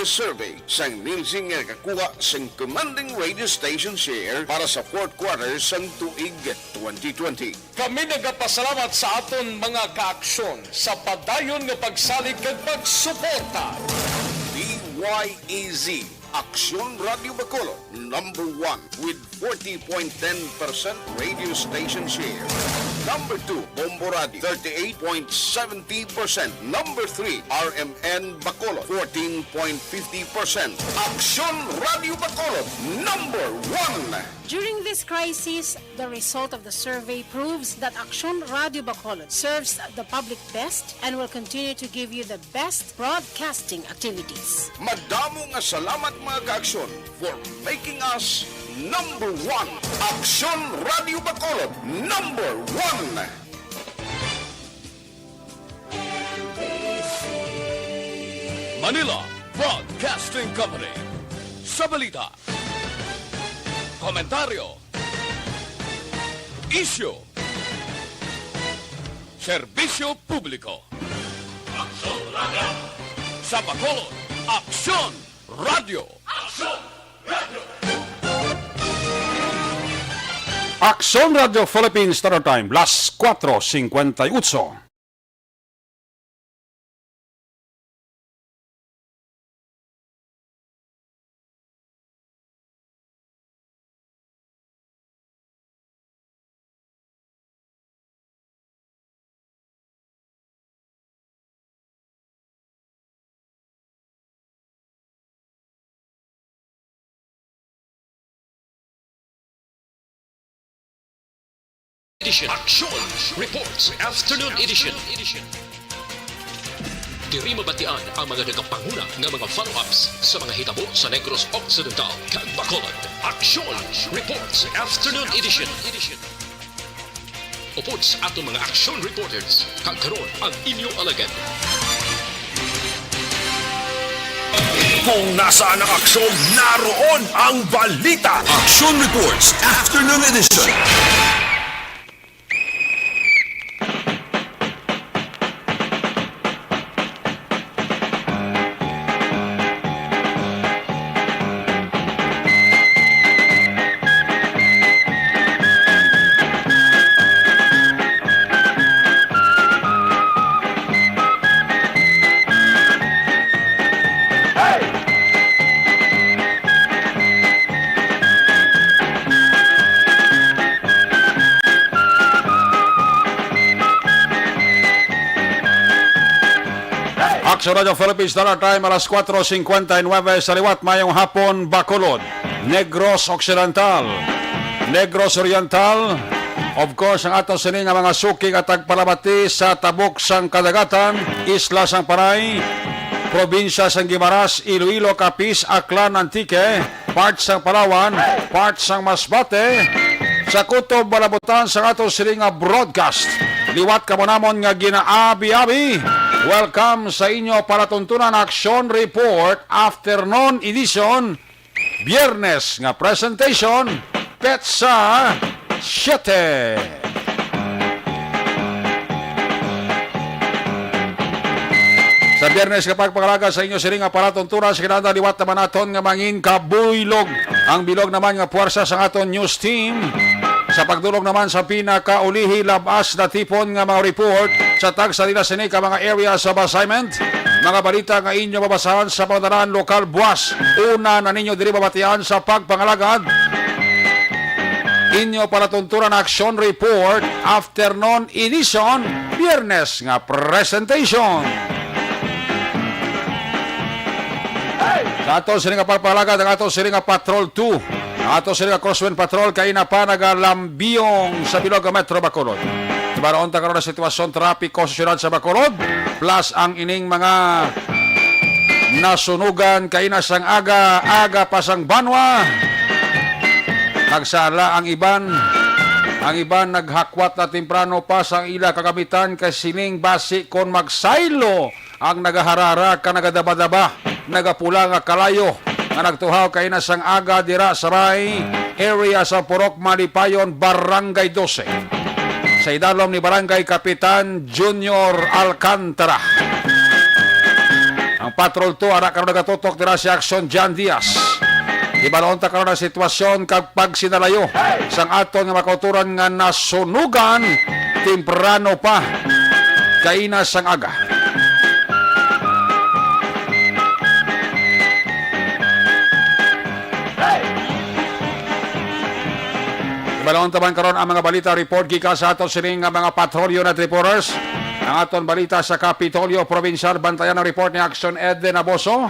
survey sang Nielsen nga kakuha sang commanding radio station share para sa fourth quarter sang tuig 2020. Kami nagapasalamat sa aton mga kaaksyon sa padayon nga pagsalig kag pagsuporta. DYEZ Aksyon Radio Bacolod, number 1 with 40.10% radio station share. Number 2, Bombo Radio, 38.70%. Number 3, RMN Bacolod, 14.50%. Aksyon Radio Bacolod, number 1. During this crisis, the result of the survey proves that Aksyon Radio Bacolod serves the public best and will continue to give you the best broadcasting activities. Madamo nga salamat mga kaaksyon for making us number 1. Aksyon Radio Bacolod, number 1. Manila Broadcasting Company. Sa balita, komentaryo, isyu, serbisyo publiko. Aksyon Radio. Sa Bacolod, Aksyon Radio. Aksyon Radio. Aksyon Radio Philippines Standard Time, las 4:58. Edition. Aksyon Reports Afternoon Edition. Diri mabatian ang mga nagapanguna ng mga follow-ups sa mga hitabo sa Negros Occidental kag Bacolod. Aksyon Reports Afternoon Edition. Upod sa atong mga action reporters, kag karon ang inyong alagad. Kung nasaan ang aksyon, naroon ang balita. Action Reports Afternoon Edition. Aksyon Radio Philippines Standard Time, alas 4:59 sa liwat, mayong hapon, Bacolod, Negros Occidental, Negros Oriental, of course, ang ato sini nga mga suki at tagpalabati sa tabok sang kadagatan, isla sang Paray, probinsya sang Guimaras, Iloilo, Capiz, Aklan, Antique, part sang Palawan, part sang Masbate, sa kutob balabutan sa ato sini nga broadcast. Liwat ka mo namon nga ginaabi-abi. Welcome sa inyo para tuntunan Aksyon Report Afternoon Edition. Biyernes nga presentation, Petsa 7. Sa Biyernes kapag pangalaga sa inyo siring nga para tuntunan sa kinanda liwat naman naton nga mangin kabuylog. Ang bilog naman nga puwersa sa aton news team. Sa pagdulog naman sa pinakaulihi labas na tipon nga mga report sa tag sa nila sinig ka mga areas of assignment, mga balita nga inyo mabasahan sa pagdaraan lokal buwas. Una na ninyo diri babatian sa pagpangalagad. Inyo para tunturan Action Report Afternoon Edition, Biyernes nga presentation. Sa ato sining nga pagpangalagad ang ato sining nga Patrol 2. Ato sila Crosswind Patrol kay na pa nagalambiyong sa bilog Metro Bacolod. Baroon ta karon na sitwasyon trapiko sa syudad sa Bacolod plus ang ining mga nasunugan kay na sang aga pasang banwa. Nagsala ang iban naghakwat na temprano pa sa ila kagamitan kay sining basi kon magsaylo ang nagaharara ka nagadaba-daba nagapula nga kalayo nga nagtuhaw kay na sang aga dira sa Ray area sa Purok Malipayon, Barangay 12. Sa idalom ni Barangay Kapitan Junior Alcantara. Ang Patrol 2, ara karon nagatutok dira si Action John Diaz. Ibalaon ta karon ang sitwasyon kapag sinalayo sang aton nga makauturan nga nasunugan temprano pa kaina sang aga. Ibalaon taman karon ang mga balita report gikan sa aton sining nga mga patrolyo na reporters. Ang aton balita sa Kapitolyo Provincial, bantayan ang report ni Action Eden Aboso.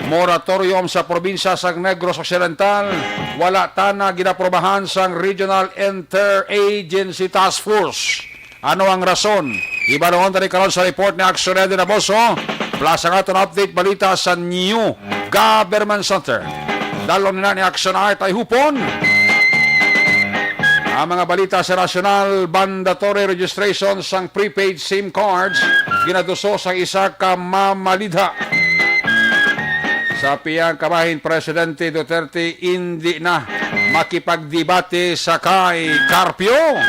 Moratorium sa probinsya sa Negros Occidental, wala tana ginaprobahan sang Regional Interagency Task Force. Ano ang rason? Ibalaon tani karon sa report ni Action Eden Aboso. Plus ang aton update balita sa New Government Center. Dalon na ni Action Art ay hupon. Ang mga balita sa National Mandatory Registration sang prepaid SIM cards ginaduso sa isa ka mamalidha. Sa piyang kabahin, Presidente Duterte hindi na makipagdebate sa kay Carpio.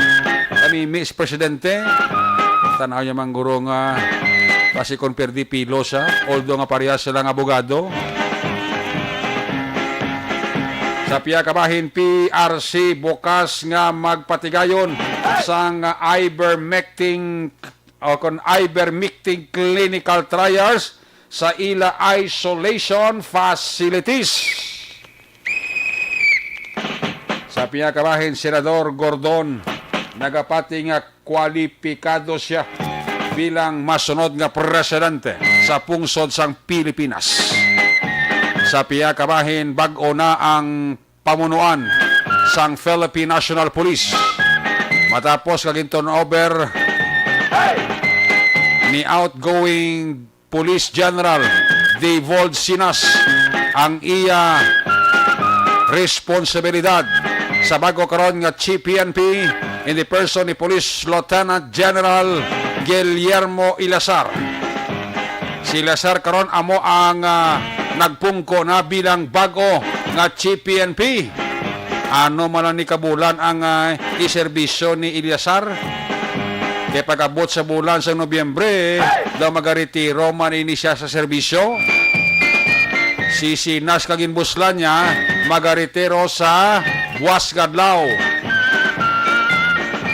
Kami, Miss Presidente, tanaw niya mang guro nga kasi kung perdi pilo siya, although nga parehas silang abogado. Sa piya kabahin, PRC bukas nga magpatigayon sang ivermectin clinical trials sa ila isolation facilities. Sa piya kabahin, Senador Gordon nagapati nga kwalipikado siya bilang masunod nga presidente sa pungsod sang Pilipinas. Sa piya kabahin, bag-o na ang pamunuan sang Philippine National Police matapos kaging turnover ni outgoing Police General Devold Sinas ang iya responsibilidad sa bago karon nga Chief PNP in the person ni Police Lieutenant General Guillermo Ilazar. Si Ilazar karon amo ang nagpungko na bilang bago nga Chief PNP. Ano man ni kabulan ang iserbisyo ni Ilazar? Kaya pag-abot sa bulan sa Nobyembre, daw magaretiro man ini siya sa serbisyo. Si Sinas kaginbuslan niya, magaretiro sa Buwas Gadlaw,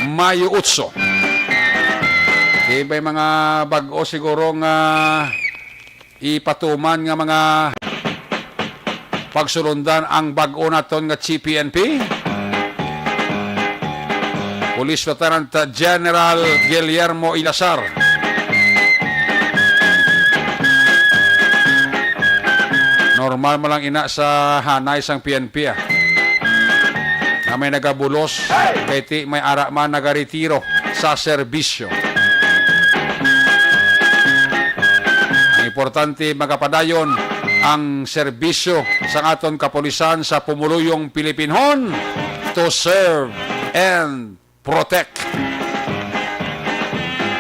Mayo 8. Kaya may mga bago siguro nga ipatuman nga mga pagsulundan ang bag-o naton nga Chief PNP. Police Lieutenant General Guillermo Ilazar. Normal mo lang ina sa hanay sang PNP na may nagabulos kay ti may ara man nagaretiro sa serbisyo. Importante magapadayon ang serbisyo sa aton kapulisan sa pumuluyong Pilipinhon to serve and protect.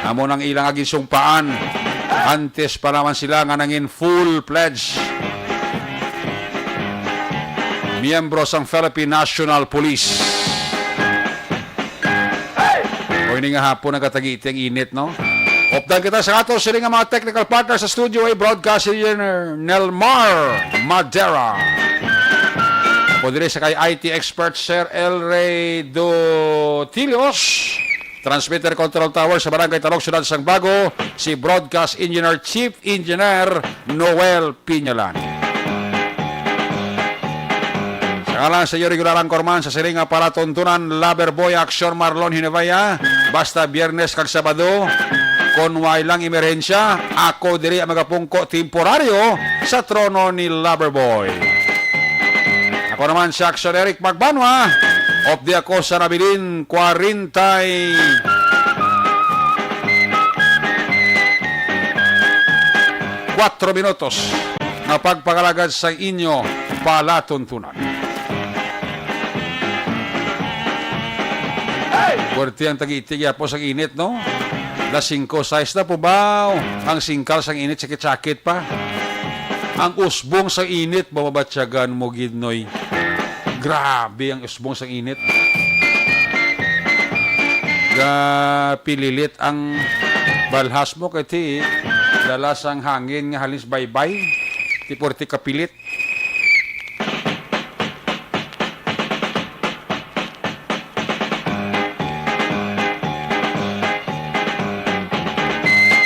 Amo nang ilang aging sumpaan antes pa naman sila nga nangin full pledge miyembro sang Philippine National Police. O ini nga hapon nagatagiti ang init, no? Opdan kita sa ato sila nga mga technical partner sa studio ay broadcast engineer Nelmar Madera. O dire sa kay IT expert Sir El Rey Dotilios. Transmitter Control Tower sa Barangay Talok, Ciudad Sang Bago, si broadcast engineer Chief Engineer Noel Piñalan. Sa ngalan sa iyo regularang korman sa silinga para tuntunan Loverboy Action Marlon Hinevaya. Basta Biyernes kag Sabado konway lang emerhensya, ako diri ang magapungko temporaryo sa trono ni Loverboy. Ako naman si Action Eric Magbanwa, of di ako sa nabilin 4 minutos na pagpakalagad sa inyo palatuntunan. Puwerte ang tag-itig po sa init, no? Las 5-6 na po ba? Ang singkal sang init, sakit-sakit pa. Ang usbong sang init, bababatsyagan mo, gidnoy. Grabe ang usbong sang init. Pililit ang balhas mo, kati Dala sang hangin nga halis baybay. Ti porti kapilit.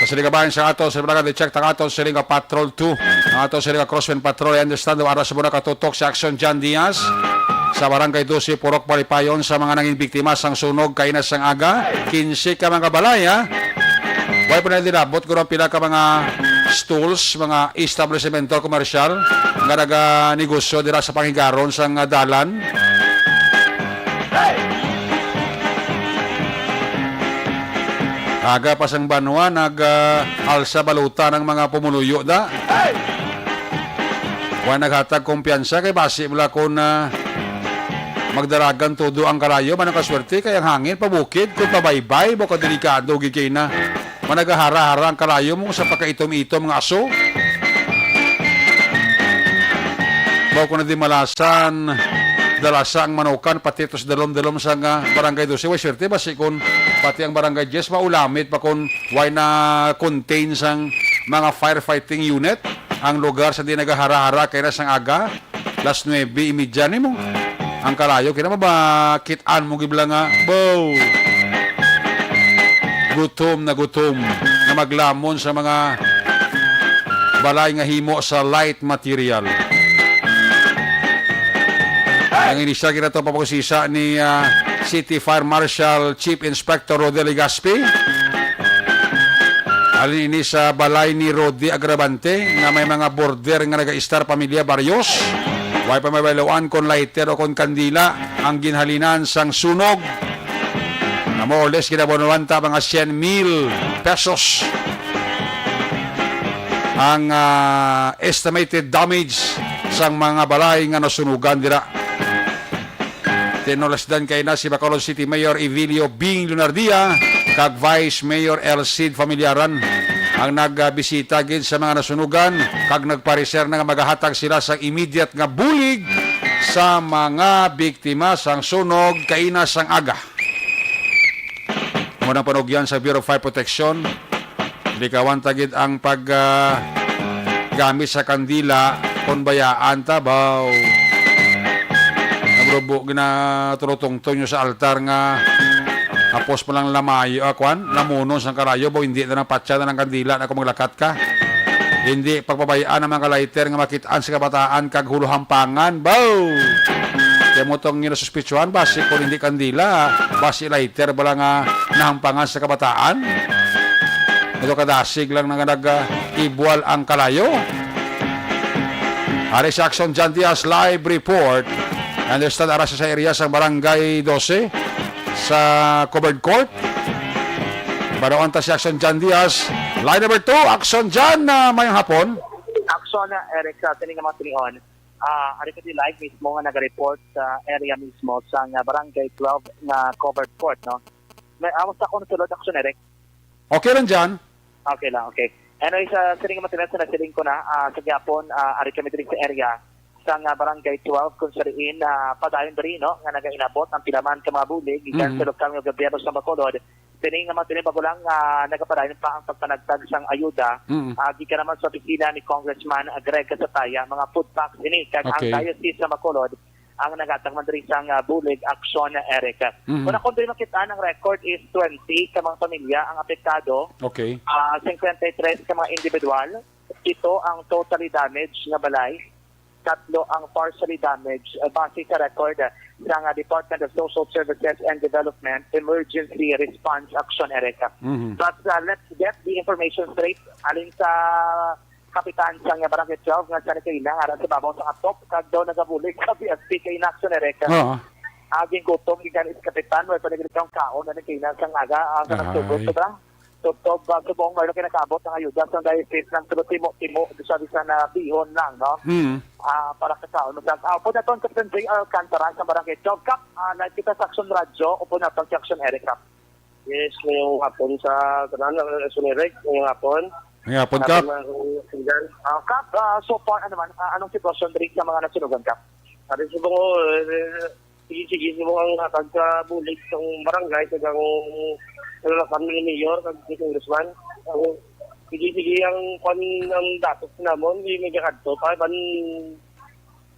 Siligabahin sa ato, sa mga de-check tang ato, silinga Patrol 2, ang ato silinga Crosswind Patrol, I understand, aras mo na katutok sa Action John Diaz, sa Barangay 12, Purok Palipayon, sa mga nanging biktima sang sunog, kainas sang aga, 15 ka mga balay, ha? Why po na dinabot ko ng pila ka mga stools, mga establishment commercial, nga naga-negosyo dira sa Pangigaron, sang dalan. Aga pa sang banwa, nag-alsa baluta ng mga pumuluyo da. Huwag naghatag kumpiyansa, kay basi mula kung magdaragan todo ang kalayo, manang kaswerte, kay ang hangin, pabukid, kung pabaybay, baka delikado, gikay na. Managahara-hara ang kalayo mo sa pagkaitom-itom ng aso. Bawa ko na di malasan, dalasa ang manukan, pati ito sa dalom-dalom sa barangay 12. Way swerte, basi kung pati ang barangay 10, maulamit pa kung why na contain sang mga firefighting unit ang lugar sa di nagahara-hara kaya na sang aga, last 9:30 ni mo. Ang kalayo, kaya na mabakitaan mo gibla nga, bow! Gutom na maglamon sa mga balay nga himo sa light material. Ang inisyal kita ito papakusisa ni City Fire Marshal Chief Inspector Rodel Legaspi. Alin ini sa balay ni Rodi Agravante nga may mga border nga naga-star pamilya Barrios. Way pa may bailawan kon lighter o kon kandila ang ginhalinan sang sunog. Na more or less kinabunuan ta mga 100,000 pesos. Ang estimated damage sang mga balay nga nasunugan dira. Tinolasdan kay na si Bacolod City Mayor Evilio Bing Lunardia kag Vice Mayor Elcid Familiaran ang nagbisita gid sa mga nasunugan kag nagpareser na nga magahatag sila sa immediate nga bulig sa mga biktima sang sunog kaina sang aga. Munang panugyan sa Bureau of Fire Protection, likawan tagid ang gamit sa kandila kon bayaan tabaw. Nagrubo gina turutong-tong nyo sa altar nga apos pa lang lamayo, lamunon sa karayo, bo hindi na ng patsa na ng kandila na kung maglakat ka. Hindi pagpabayaan ng mga lighter nga makitaan sa kabataan kag huluhampangan, bow! Kaya mo itong nasuspitsuhan, basi kung hindi kandila, basi lighter bala nga nahampangan sa kabataan. Ito kadasig lang na nag-ibwal ang kalayo. Hari sa Action John Diaz live report. Understand aras sa area sa Barangay 12 sa covered court. Barawan ta si Action John Diaz. Line number 2, Action John na mayang hapon. Action na Eric sa tining mga tinion. Ari ko di live mismo nga nag-report sa area mismo sa Barangay 12 na covered court, no. May awas ako na sulod Action Eric. Okay lang dyan. Okay lang, okay. Anyway, sa tining mga tinion na siling ko na sa Japon, ari kami diri sa area sa Barangay 12 kung sariin padayon diri, no, nga nagainabot ang pilaman ka mga bulig gikan sa lokal nga gobyerno sa Bacolod. Tining nga mga bagulang nagapadayon pa ang pagpanagtag sang ayuda gikan naman sa opisina ni Congressman Greg Casataya, mga food packs ini kag ang diocese sa Bacolod ang nagatag man diri sang bulig Action Eric. Una kung diri makita ang record is 20 ka mga pamilya ang apektado. Okay. 53 ka mga individual. Ito ang totally damaged nga balay. 3 ang partially damaged base sa record ng Department of Social Services and Development Emergency Response Action Erica. But let's get the information straight. Alin sa kapitan sa Barangay 12 nga sa Kaina, aran sa babaw sa atop, kag daw nagabulig sa PSP kay Action Erica. Aging gutom, gigan is kapitan, may panagalitang kaon na Kaina sa aga, sa nagtubos, sobrang tutob subong mayroon kinakabot ng ayuda sa diocese ng timo sa bisa na bihon lang, no? Para sa tao. Upo na itong Captain J. Alcantara sa Barangay 12 Cup. Live kita sa Action Radio. Upo na itong Action Eric Cup. Yes, ngayong hapon sa kanan ng Action Eric. Ngayong hapon. Ngayong hapon, Kap. Kap, so far, anong sitwasyon rin sa mga nasunugan, Kap? At sa mga sige mo ang hatag sa bulig ng barangay sa nalalakan ni Mayor kag Congressman. Sige ang kon ng datos namon, hindi may kadto pa ban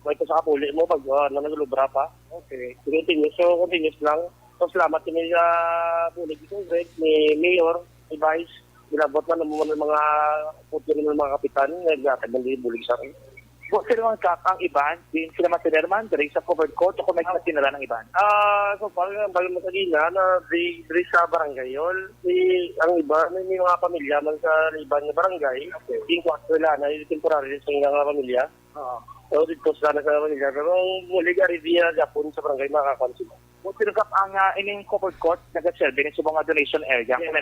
may ko sa kapuli mo pag nagulubra pa. Okay. Continuous lang. So salamat kami sa bulig dito, Greg, ni Mayor, ni Vice, ginabot na naman ng mga puto ng mga kapitan, naglatag ng bulig sa akin. Kung sila mga kakang iban, din sila matinerman, dari sa covered court, o kung may katinala ng iban? So parang bago mo sa gina na di sa barangay yun, ang iba, may mga pamilya man sa iban na barangay, yung kwarto nila na temporary sa mga pamilya. So dito sila na sa pamilya, pero muli gari diya Japon sa barangay makakonsuma. Kung sila ang ining covered court, nag-serve sa mga donation area. Yes.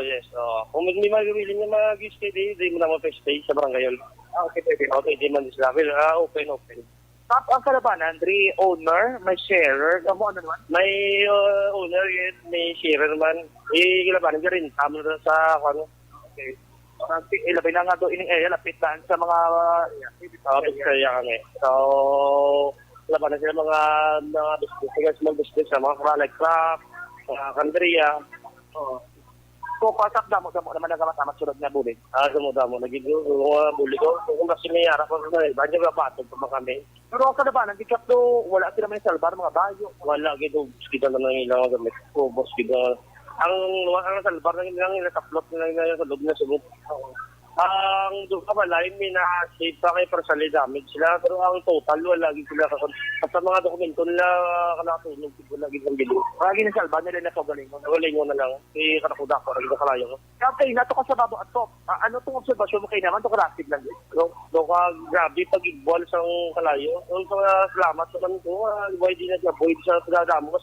Yes. Kung may magawin na mag-stay, di mo na mag-stay sa barangay yun. Okay, di man sila. Open. Tap ang kalabanan, dari owner, may sharer, ano naman? May owner yun, may sharer naman. Kalabanan ka rin, tama na sa ano. Okay. Ilabay na nga doon ining area, lapit na sa mga kaya kami. So, labanan sila mga business, small business, mga like craft, mga kanderia. So, pasak damo naman nagkamatamang sunod na bulig. Damo. Nagiging mga bulig ko. Kung kasi may harap ko na banyo ba patog pa kami. Pero ang kalabanan, di kapto, wala sila may salbar, mga bayo. Wala, gito, kita na lang ilang gamit ko, boss, kita. Ang salbar na ilang nakaplot na lang sa loob na sugot. Ang doon ka pala, may na-save pa kay personal damage sila, pero ang total, wala lagi sila at sa mga dokumento nila, kanatulog, siguro lagi ng bilo. Lagi na salbar nila na kagaling mo. Galing mo na lang, kanakuda ko, lagi na kalayo ko. Okay, nato ka sa babo at top. Ano itong observasyon mo kayo naman? Ito karasig lang din. Doon ka, grabe, pag-igbol sa kalayo. Salamat naman ko, why di nag-avoid sa Damos.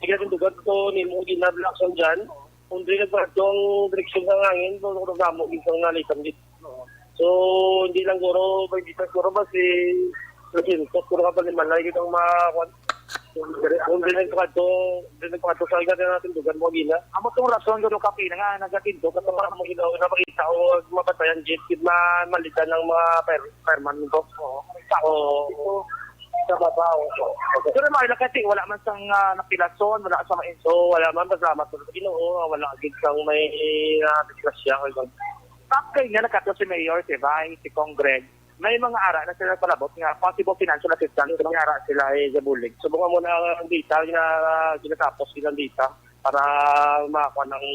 Sige natin tugad ito, nimo, ginablackson dyan. Kung di nagbato ang direksyon ng hangin, doon ako nagdamo isang nalitan dito. So, hindi lang guro, may dito guro ba si Lagintos, guro ka pa naman, lagi kitang kung di nagbato sa agad natin, dugan mo gina. Amo itong rason, guro kapi na nga, nagatinto, kasi parang mo ginawa na makita o mapatayan jet, na malitan ng mga perman nito. Sa babaw. Pero mga kasi wala man sang napilason, wala sa mainso, wala man pasalamat sa Ginoo, wala gid kang may disgrasya ko. Tapos nga nakato si Mayor, si Vice, si Congreg, may mga ara na sila palabot nga possible financial assistance kung may ara sila sa bulig. Subukan mo na ang data na ginatapos silang data para makakuha ng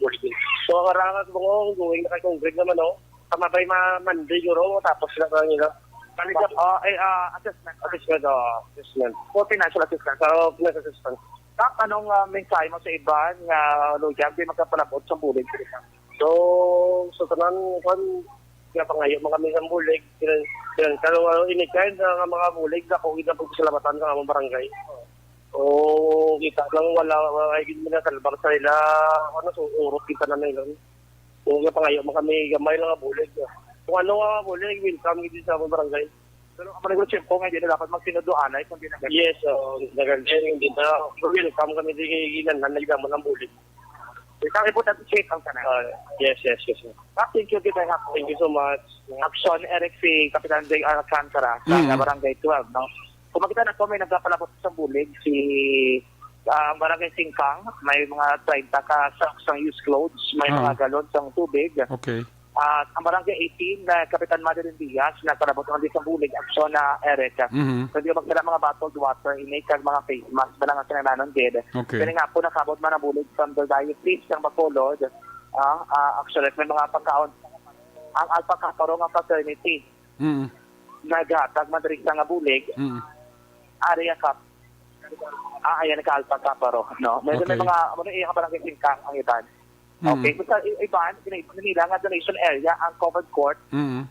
bulig. So karangan mo going na kay Congreg naman kamabay Monday euro tapos sila nila. Assessment. For financial assistance. Financial assistance. Tap, anong mensahe mo sa iba nga lujag di magkapalabot sa bulig? So tanan kaya pangayo mga kami sa bulig. Pero inikain sa mga bulig na kung ina pagsalamatan sa mga barangay. O kita lang wala higit mo na kalbar sa ila so urot kita na ngayon. Kung pangayo mga kami gamay lang nga bulig. Kung ano nga bulig, welcome dito sa mga barangay. Pero ang manigurot po nga, hindi na dapat magsinuduanay kung di na ganyan. Yes, nagaganda hindi na. Welcome kami dito ginan na nagdamo ng bulig. Ikaw iputat check ang tanan. Yes. Thank you, kita hapon. Thank you so much. Action, Eric si Kapitan Jay Alcantara sa Barangay 12. No? Kung makita na ko, may nagkapalabot sa bulig si Barangay Singkang. May mga 30 ka socks ng used clothes. May mga galon ng tubig. Okay. At ang Barangay 18 na Kapitan Madeline Diaz, nagpalabot ng isang bulig aksyon na Eric. So, di ba magdala mga bottled water, inikag mga face mask, balang ang sinananon din. Okay. Kaya nga po nakabot man ang bulig from the diocese ng Bacolod. Actually, may mga pagkaon. Ang Alpha Kappa nga fraternity, naghatag madarig sa nga bulig, area cup. Ayan, naka-Alpha Kappa no? May mga, Barangay Singkang ang iban. Okay, basta iban, nila nga donation area ang covered court.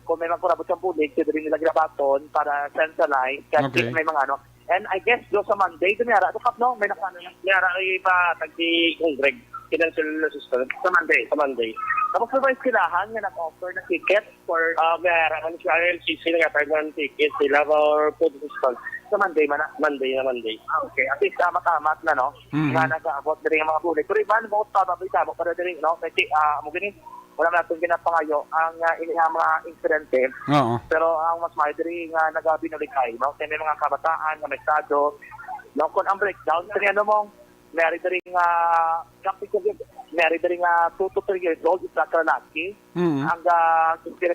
Kung may magkurabot ang bulig, pwede rin nila grabaton para centralize. Kasi may mga And I guess do sa Monday, dumiyara, may nakano na. Dumiyara ay pa tagdi Congreg, financial assistance Sa Monday. Tapos surprise kilahan nga nag-offer ng ticket for mayara man si RLCC nag-offer ng ticket sila for food assistance. sa Monday man. Monday. Okay, at least tamat na, no? Nga nag-aabot din ang mga bulig. Pero iba, mo pabalita mo para din, no? Kasi, mo ganin, wala natin ginapangayo ang mga insidente. Pero ang mas maidiri nga nagabinulikay, no? Kasi may mga kabataan, mga estado, no? Kung ang breakdown, kanya mo, meron din nga camping Meron din nga 2 to 3 years old, isa ka lalaki. Ang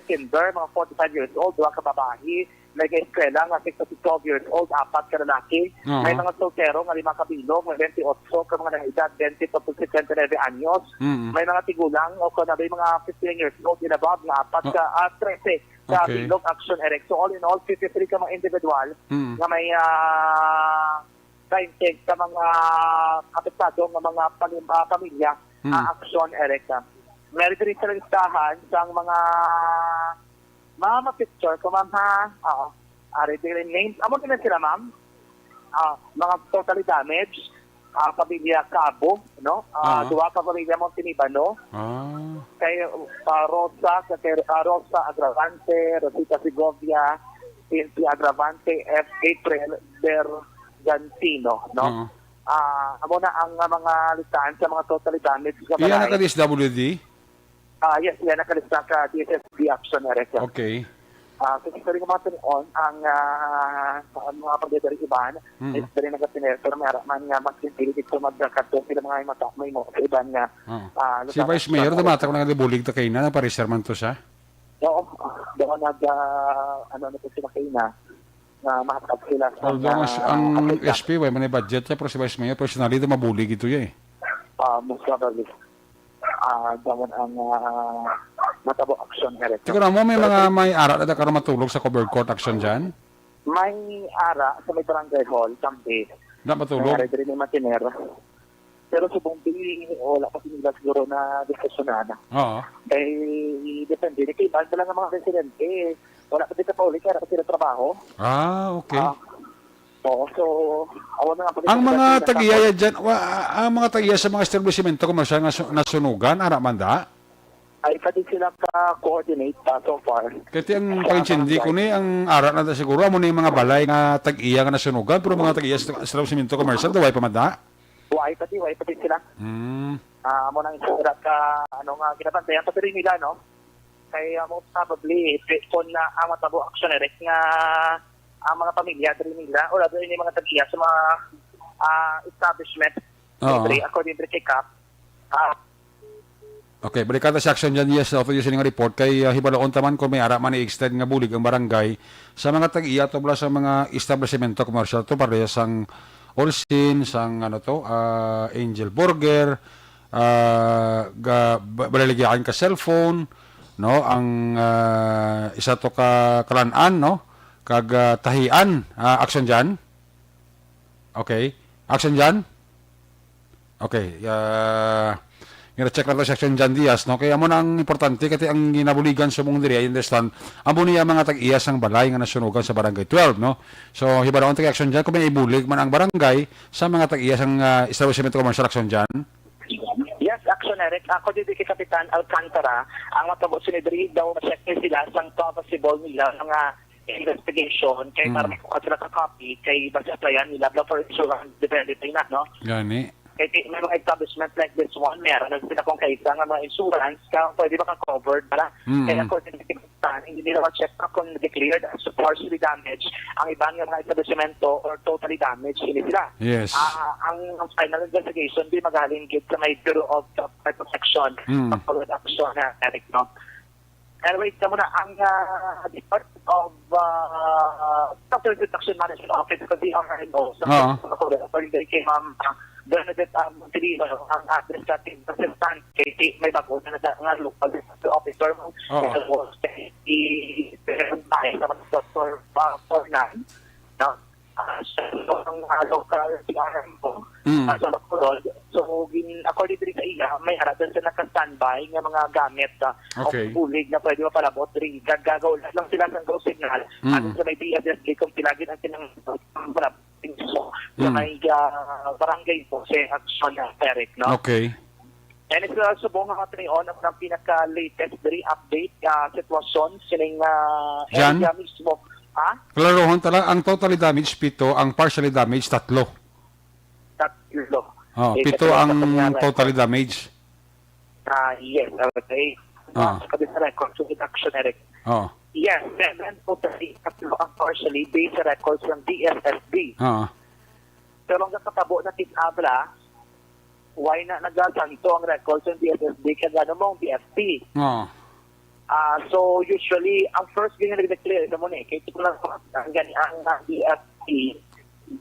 kinder, mga 45 years old, 2 ka babae. May eskwela nga 6 to 12 years old, 4 ka lalaki. May mga soltero nga 5 kabilog, may 28 ka mga edad, 20 to 29 anyos. May mga tigulang o kung may mga 15 years old in above nga 4 ka 13 sa bilog action erect. So all in all, 53 ka mga individual nga may kaintig sa mga apektado ng mga pamilya action erect. Meron din sa listahan sa mga picture ko, ma'am, ha? Oo. Ari din names. Amo din sila, ma'am. Mga totally damaged. Pamilya Cabo, no? Duwa ka pamilya Montenibano. Kay Rosa Agravante, Rosita Segovia, Cynthia Agravante, F. April Bergantino, no? Amo na ang mga listahan sa mga totally damaged. Iyan na DSWD? Yes, yan nakalista ka DSSD action erect. Okay. Kasi rin naman on ang mga pagdadari iban, is rin nagkatiner, pero may araman nga magsintilit ito magkato sila mga may mo sa iban nga. Si Vice Mayor, dumata ko na bulig ta kayo na, napareserman to siya? Oo, doon ano na po sila kayo na mahatag sila. Although ang SP, may budget siya, pero si Vice Mayor, personally, mabulig ito yan eh. Most probably. Daman ang matabo action erect. Siguro mo may ara na karon matulog sa covered court action dyan? May ara sa may barangay hall, Campe. Na matulog? May rin yung matiner. Pero sa buong pili, wala pa nila siguro na diskusyonan. Oo. Eh, depende. Kailan lang ang mga residente. Wala pa dito pa uli, kaya sila trabaho. Okay. Oo, so, awan na nga. Ang mga tag-iyaya dyan, ang mga tag-iya sa mga establishmento komersyal nga nasunugan, ara manda? Ay, pati sila ka-coordinate so far. Kasi ang pag-intindi ko ni, ang ara na siguro, amo na yung mga balay nga tag-iya nga nasunugan, pero mga tag-iya sa establishmento komersyal, daway pa manda? Why pati sila. Amo nang isurat ka, kinabantayan, pati rin nila, no? Kaya most probably, kung na ang matabo action erect nga, ang mga pamilya rin nila, o lalo yung mga tag-iya sa mga establishment, according to kay CAP. Okay, balikan sa action dyan, yes, offer yung report kay Hibalaon taman kung may ara man i-extend nga bulig ang barangay sa mga tag-iya to sa mga establishmento commercial to parehas ang Olsin, sang Angel Burger, balaligyan ka cellphone, no, ang isa to ka kalanaan, no, kag tahian, action dyan. Okay, action dyan. Okay, check na to section dyan Diaz, no? Kaya mo na ang importante, kasi ang ginabuligan sa mong diri, I understand, amo niya mga tag-iyas ang balay nga nasunugan sa barangay 12, no? So, hibalaon tag-action dyan, kung may ibulig man ang barangay sa mga tag-iyas ang establishment commercial action dyan. Yes, action Eric. Ako din kay Kapitan Alcantara, ang matabo sinidri daw ma-check sila sang possible nila mga investigation kay para makuha sila ka copy kay basta yan nila for insurance depende na, no? Gani. Kaya may mga establishment like this one, meron na sila kung kaisa nga mga insurance, pwede ba ka-covered, para? Kaya according to the hindi nila ma-check na kung declared as partially damaged ang ibang mga establishmento or totally damaged, hindi sila. Yes. Ang final investigation, di magaling git sa may Bureau of Protection, Forward Action, Eric, no? Anyway, ito muna, ang Department of Doctor Protection Management Office, kasi ang RNO, according kay Ma'am Bernadette Montilino, ang administrative assistant kay may bago na local officer mo. I-verify sa mga Dr. Fornan, no? Ang local CRM mo sa Bacolod. So, according to sa iya, may harap sa naka-standby ng mga gamit o bulig na pwede mapalabot rin. Gagawin lang sila ng go signal at sa may DSSD kung tilagin ang sinang palabot sa may barangay po sa action na Eric, no? Okay. And it's subong nga ngayon ang pinaka-latest update sitwasyon sining area mismo. Klarohon talaga, ang totally damaged 7, ang partially damaged 3. 3. 7 ang totally damaged. Yes, okay. Sabi sa record, so action Eric. Yes, 7 totally ang partially based sa records from DSSD. Pero ang katabo na tisabla, why na nagasanto ang records ng DSSD kaya mong BFP. Oh. So usually, ang first thing na nag-declare sa muna, kaya ito lang ang ganyan ang DFP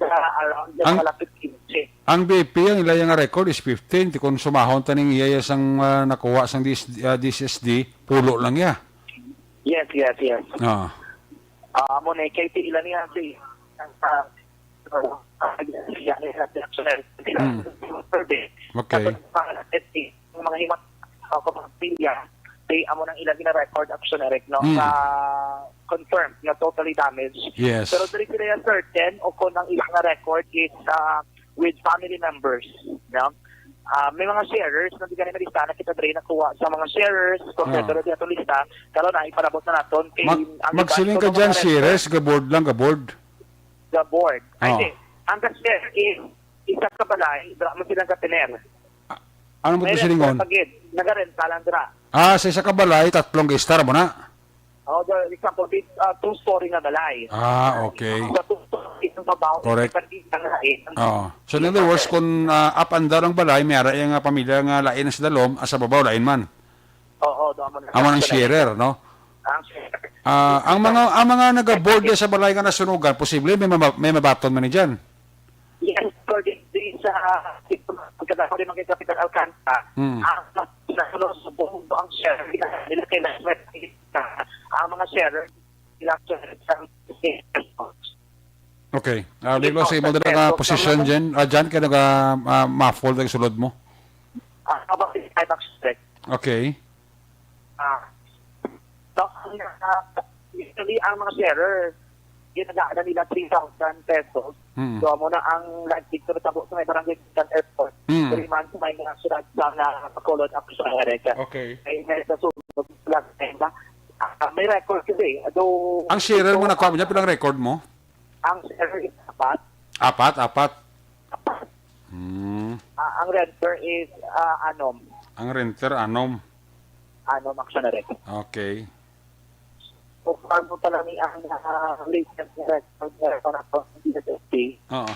around the malapit 15. Ang BP, ang ilayang nga record is 15. Kung sumahon taning iyayas ang nakuha sang DSSD, pulo lang ya. Yes. Ah. Muna, kaya ito ilan niya si Okay. Mga himat kapagpilya, amo nang ilang gina-record action, Eric, no? Confirmed na totally damaged. Yes. Pero dali sila certain o kung ang ilang na record is with family members, no? May mga sharers na di ganun na lista na kita rin nakuha sa mga sharers, kompleto na dito lista, pero na iparabot na natin. Magsiling ka dyan, sharers, gaboard lang, gaboard. The board. Ay, ang share is isa ka balay, drama silang katiner. Ano mo ito silingon? Nagarenta lang dra. Sa isa ka balay, 3 gistar mo na. The example, 2-story na balay. Okay. Sa 2-story, itong babaw, Correct. So in other words, kung up and down ang balay, may ara yung pamilya nga lain na sa dalom, sa babaw, lain man. Oo, amo ng sharer, no? Ang sharer. Ang mga nag-board sa balay nga nasunugan, posible may mabaton man ni dyan. Yes, according sa pagkatapos din ng Capital Alcanta, ang nasunod sa buong ang share, nila kailangan ang mga share, nila sa Okay. Liglo sa imo na position dyan, kaya nag-muffle na sulod mo. About the type of strike. Okay. Usually, ang mga sharer, ginagawa nila 3,000 pesos. So, muna ang live picture tabo sa may barangay airport. 3 months may mga surat sa Bacolod up sa Ereka. Okay. Ay, sa sunod lang. May record kasi. Ang sharer mo nakuha mo niya, pilang record mo? Ang sharer is 4. Apat? Ang renter is anom. Ang renter, anom. Anom action na rin. Okay. So, far mo pala ni ang latest na record na ito ng DSSD. Oo.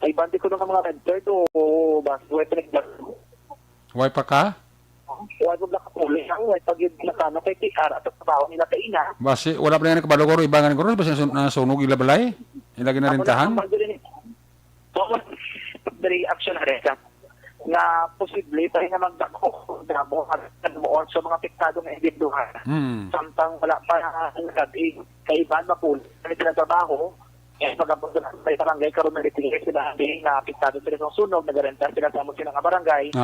Ay, bandi ko ng mga renter to basta wait pinagdaro. Why pa ka? Why mo black puli ang wait pag yung nakano kay TR at trabaho nila kay ina. Basi, wala pa rin kabalo ko, ibangan ko rin, basi nasunog ila balay? Ilagay na rintahan? So, very action na rin na posible tayo na magdako na mo sa mga piktadong individual. Samtang wala pa nagkati kaiban mapuli na trabaho pag-abot na sa barangay karon na litigay sila na piktado sila sa sunog, nagarenta sila sa amon sila nga barangay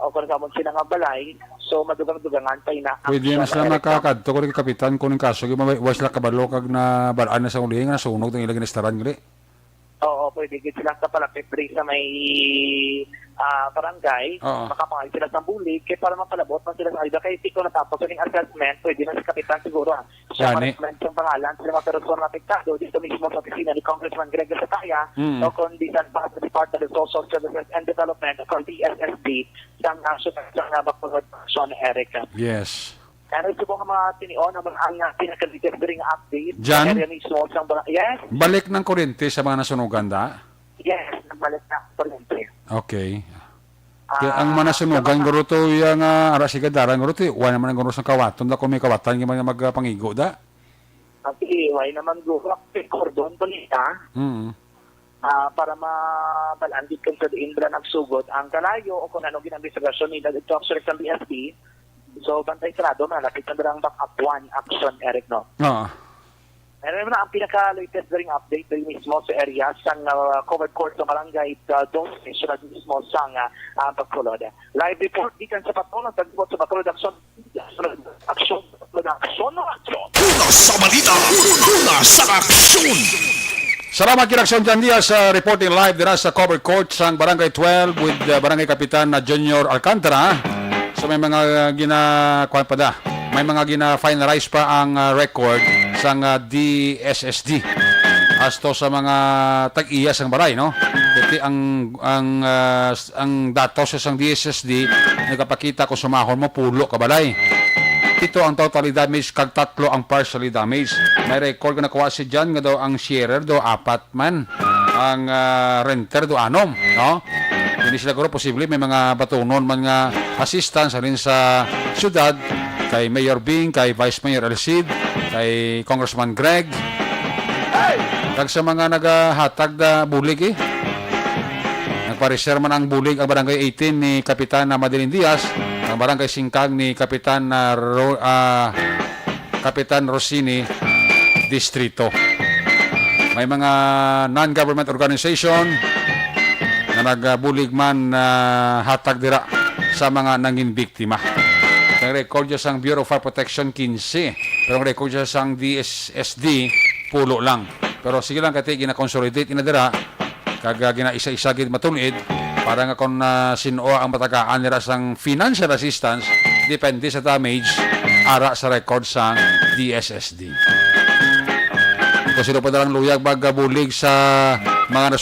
o kung sa amon sila nga balay, so madugang-dugangan tayo na pwede na sila makakadto ko rin kapitan kung kaso was sila kabalo kag na balaan na sa ulihin na sunog ng ilagay na staran gali. Oo, pwede sila sa palapit sa may barangay, makapangay sila sa bulig, kaya para mapalabot man sila sa ayuda. Kaya tiko natapos yung assessment, pwede na si Kapitan siguro. Siya management yung pangalan, sila mga person na apektado dito mismo sa opisina ni Congressman Greg Sataya, o kundi sa Department of Social Services and Development, o DSSD, sa nga Bacolod, Sean Erica. Yes. Pero ito po ang mga tinion, ang pinaka-latest ring update. Jan? Yes? Balik ng kuryente sa mga nasunugan da? Yes, nagbalik na kuryente. Okay. Kaya ang manasunugan guro to yung arasigadaran guro to, wala naman ang guro sa kawaton da kung may kawatan yung mga magpangigo da? Okay, wala naman guro. Cordon balita. Para mabalandit kung sa Indra nagsugod ang kalayo o kung ano ginambisigasyon nila dito actually sa BSP. So, bantay sarado, malapit na darang backup 1 action, Eric, no? Oo. Meron na ang pinaka-latest ring update rin mismo sa area sa covered court sa barangay Dome Station at mismo sa Bacolod. Live report di kan sa Bacolod, tagpot sa Bacolod action. Una sa balita, una sa aksyon. Salamat kinaksyon dyan diya sa reporting live dira sa covered court sa Barangay 12 with Barangay Kapitan na Junior Alcantara. So may mga may mga gina-finalize pa ang record sa DSSD as to sa mga tag-iyas ng balay, no? Kasi ang datos sa DSSD nagpakita kung sumahon mo pulo ka balay. Ito ang totally damaged kag 3 ang partially damaged. May record na nakuha si John nga daw ang sharer do 4 man, ang renter do 6, no? Hindi sila guro posible may mga batunon man nga assistance rin sa syudad kay Mayor Bing, kay Vice Mayor Alcid, kay Congressman Greg. Kag sa mga nagahatag na bulig nagpa-reserve man ang bulig ang barangay 18 ni Kapitan Madeline Diaz, ang barangay 5 ni Kapitan Kapitan Rossini Distrito. May mga non-government organization na nagbulig man hatag dira sa mga nangin biktima. Ang record niya sang Bureau of Fire Protection 15, pero ang record niya sang DSSD pulo lang. Pero sige lang kati gina-consolidate inadira kag gina-isa-isa gid matulid para nga kung sino ang matagaan nila sang financial assistance depende sa damage ara sa record sang DSSD. Kung sino pa dalang luyag bagbulig sa mga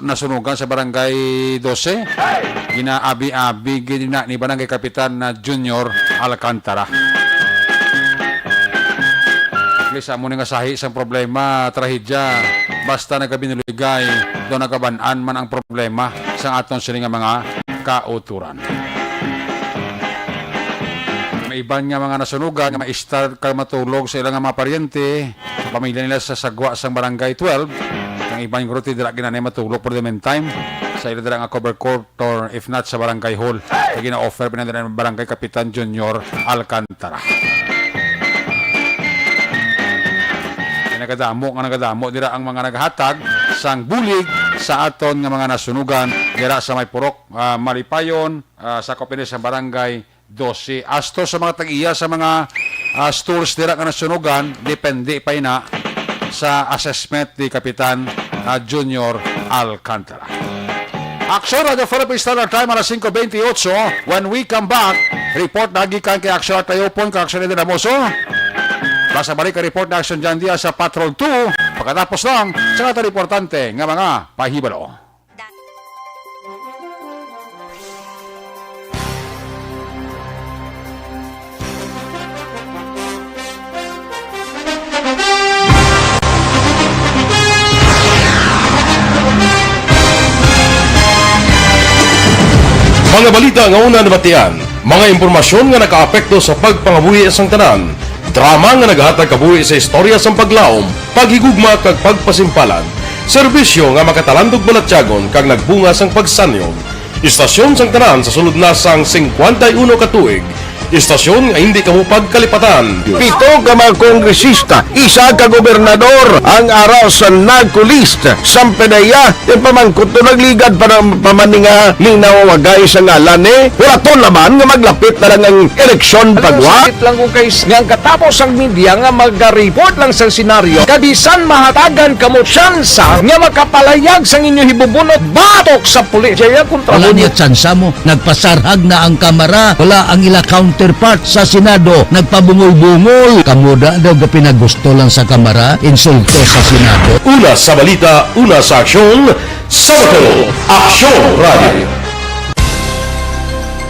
nasunugan sa barangay 12, ginaabi-abi gina ni barangay Kapitan Junior Alcantara. Sa mo nga sahi isang problema, trahedya, basta nagabinuligay, doon nagabanaan man ang problema sa aton sila nga mga kauturan. May iban nga mga nasunugan, nga ma-start ka matulog sa ilang mga paryente, sa pamilya nila sa sagwa sang barangay 12, ang iban yung ruti dila ginanay matulog for the meantime, sa ilang dila nga cover court or if not sa barangay hall, na gina-offer pinadala ng barangay Kapitan Junior Alcantara. Nagadamo dira ang mga naghatag sang bulig sa aton nga mga nasunugan dira sa may purok Malipayon sa Copines sa barangay 12. Asto sa mga tag-iya sa mga stores dira nga nasunugan depende pa ina sa assessment ni Kapitan Junior Alcantara. Action Radio Philippines Standard Time alas 5:28. When we come back, report lagi kan kay Action Tayopon kay Action Eden Amoso. Basta balik ang report na Action dyan diya sa Patrol 2 pagkatapos lang sa kata importante nga mga pahibalo. Mga balita nga una nabatian, mga impormasyon nga nakaapekto sa pagpangabuhi sang tanan, drama nga naghatag kabuhi sa istorya sang paglaom, paghigugma kag pagpasimpalan, serbisyo nga makatalandog balatyagon kag nagbunga sang pagsanyog, istasyon sang tanan sa sulod na sang 51 ka tuig, istasyon nga hindi kamupag kalipatan. 7 ka mga kongresista, 1 ka gobernador ang araw sa nagkulist sa pedaya yung pamangkot to nagligad para pamaninga linaw wagay sa ngalan wala to naman nga maglapit na lang ang eleksyon pagwa. Sakit lang ko kay nga katapos ang media nga mag-report lang sa senaryo kadisan mahatagan kamo tsansa nga makapalayag sa inyo hibubunot batok sa pulis. Wala niya tsansa mo, nagpasarhag na ang kamera, wala ang ila counterpart sa Senado, nagpabungol-bungol. Kamuda daw ga pinagusto lang sa kamera, insulto sa Senado. Una sa balita, una sa aksyon, sa Patrol, Aksyon Radio.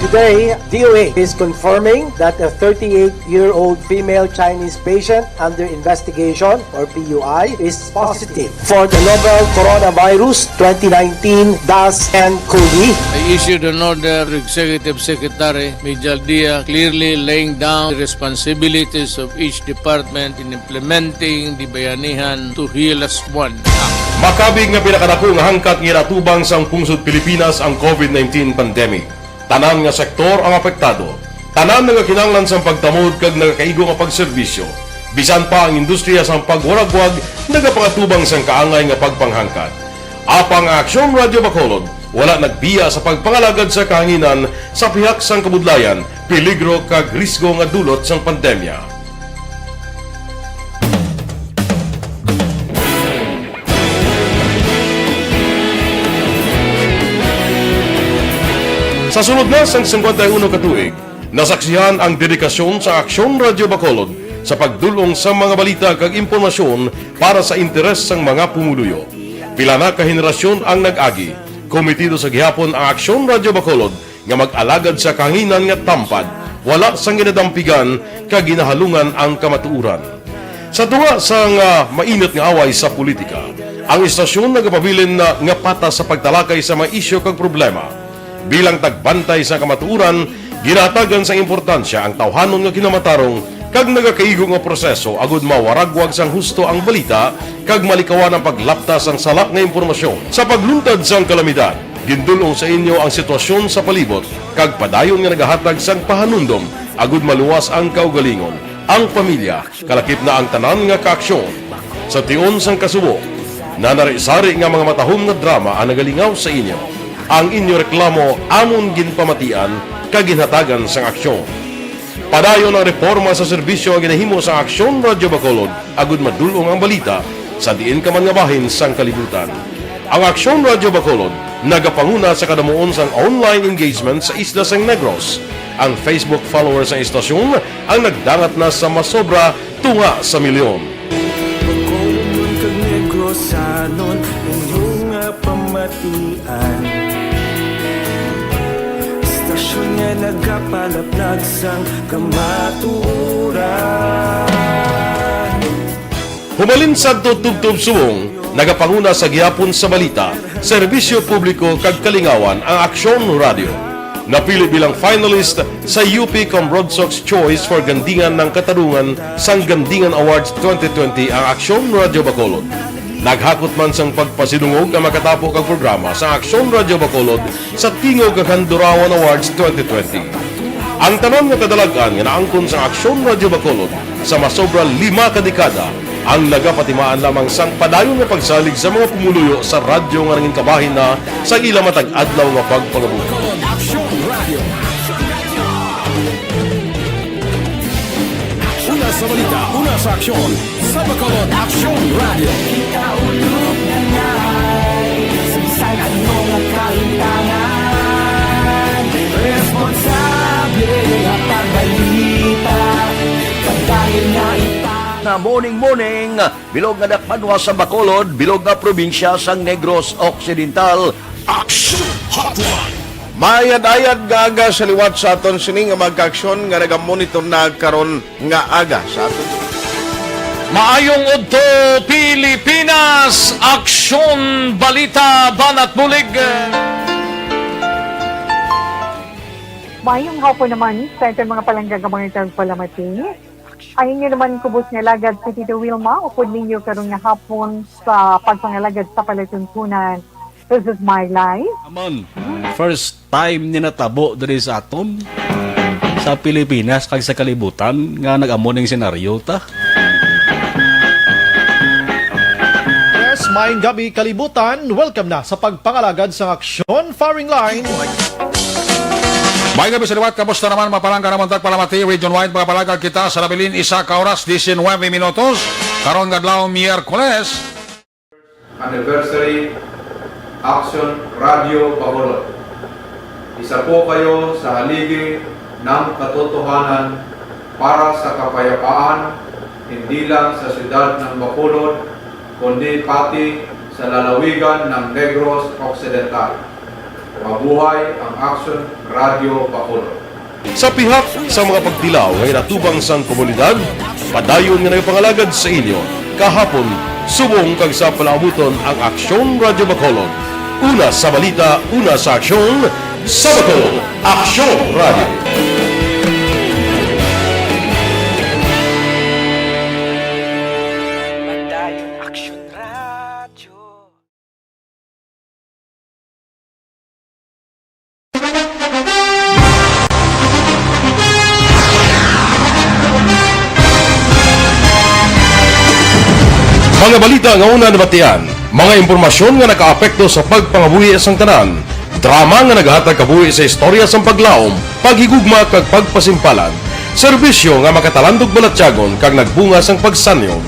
Today, DOA is confirming that a 38-year-old female Chinese patient under investigation, or PUI, is positive for the novel coronavirus 2019-nCoV. I issued an order to Executive Secretary Mijal Dia clearly laying down the responsibilities of each department in implementing the Bayanihan to Heal as One Act. Makabig nga pinakadako nga hangkat nga iratubang sang pungsod Pilipinas ang COVID-19 pandemic. Tanan nga sektor ang apektado. Tanan nga kinahanglan sang pagtamod kag nagakaigo nga pagserbisyo. Bisan pa ang industriya sang pagwaragwag nagapangatubang sang kaangay nga pagpanghangkat. Apang Aksyon Radio Bacolod wala nagbiya sa pagpangalagad sa kahanginan sa pihak sang kabudlayan, peligro kag risgo nga dulot sang pandemya. Sa sunod na sang 51 katuig, nasaksihan ang dedikasyon sa Aksyon Radio Bacolod sa pagdulong sa mga balita kag impormasyon para sa interes sang mga pumuluyo. Pila na ka henerasyon ang nag-agi, komitido sa gihapon ang Aksyon Radio Bacolod nga mag-alagad sa kahanginan nga tampad, wala sang ginadampigan kag ginahalungan ang kamatuuran. Sa tunga sang mainit nga away sa politika, ang istasyon nagapabilin na nga patas sa pagtalakay sa mga isyu kag problema. Bilang tagbantay sa kamatuuran, ginatagan sa importansya ang tawhanon nga kinamatarong kag nagakaigo nga proseso agud mawaragwag sang husto ang balita kag malikawan ang paglaptas ang salak nga impormasyon. Sa pagluntad sang kalamidad, gindulong sa inyo ang sitwasyon sa palibot kag padayon nga nagahatag sang pahanundom agud maluwas ang kaugalingon, ang pamilya, kalakip na ang tanan nga kaaksyon. Sa tion sang kasubo, nanari-sari nga mga matahom nga drama ang nagalingaw sa inyo. Ang inyo reklamo amon ginpamatian kag ginhatagan sang aksyon. Padayon ang reforma sa serbisyo ang ginahimo sa Aksyon Radyo Bacolod agud madulong ang balita sa diin ka man nga bahin sang kalibutan. Ang Aksyon Radyo Bacolod nagapanguna sa kadamuon sang online engagement sa Isla Sang Negros. Ang Facebook followers sa istasyon ang nagdangat na sa masobra tunga sa milyon. Bacolod kag Negros sanon inyong pamatian. Istasyon nga nagapalaplag sang kamaturan. Humalin sa tutubtub suwong, nagapanguna sa gihapon sa balita, serbisyo publiko kag kalingawan ang Aksyon Radio. Napili bilang finalist sa UP Broadsox Choice for Gandingan ng Katarungan sang Gandingan Awards 2020 ang Aksyon Radio Bacolod. Naghakot man sang pagpasidungog ang makatapo kag programa sa Aksyon Radio Bacolod sa Tingog kag Handurawan Awards 2020. Ang tanan nga kadalagan nga naangkon sa Aksyon Radio Bacolod sa masobra 5 ka dekada ang nagapatimaan lamang sang padayon nga pagsalig sa mga pumuluyo sa radyo nga nangin kabahin na sa ila matag adlaw nga pagpangabuhi. Una sa balita, una sa aksyon, sa Bacolod Aksyon Radio. Ikaulog na ngay, sumsay at mga kaintangan. Responsable at pagbalita, pagdahil na na morning bilog nga dakpanwa sa Bacolod, bilog nga probinsya sang Negros Occidental. Action Hotline. Mayad-ayad nga aga sa liwat sa aton sining nga magka-aksyon nga nagamonitor na karon nga aga sa aton. Maayong udto Pilipinas, Aksyon Balita Banat Bulig. Maayong hapon naman sa itong mga palanggang mga palamati. Ayun nyo naman kubos nga lagad si Tito Wilma, upod ninyo karong nga hapon sa pagpangalagad sa palatuntunan. This is my life. Amon, first time ni natabo diri sa aton sa Pilipinas kag sa kalibutan nga nag-amon ning senaryo ta. Yes, maayong gabi kalibutan. Welcome na sa pagpangalagad sa Aksyon Firing Line. May gabi sa liwat, kamusta naman mapalangga naman tagpalamati, region-wide mga palagag kita sa labilin isa ka oras, 19 minutos, karon gadlaw Miyerkules. Anniversary Aksyon Radio Bacolod. Isa po kayo sa haligi ng katotohanan para sa kapayapaan, hindi lang sa siyudad ng Bacolod, kundi pati sa lalawigan ng Negros Occidental. Mabuhay ang Aksyon Radio Bacolod. Sa pihak sa mga pagtilaw ngay natubang sang komunidad, padayon nga nagpangalagad sa inyo kahapon subong kag sa palaabuton ang Aksyon Radio Bacolod. Una sa balita, una sa aksyon, sa Bacolod, Aksyon Radio. Mga balita nga una nabatian, mga impormasyon nga nakaapekto sa pagpangabuhi sang tanan, drama nga naghatag kabuhi sa istorya sang paglaom, paghigugma kag pagpasimpalan, serbisyo nga makatalandog balatyagon kag nagbunga sang pagsanyon,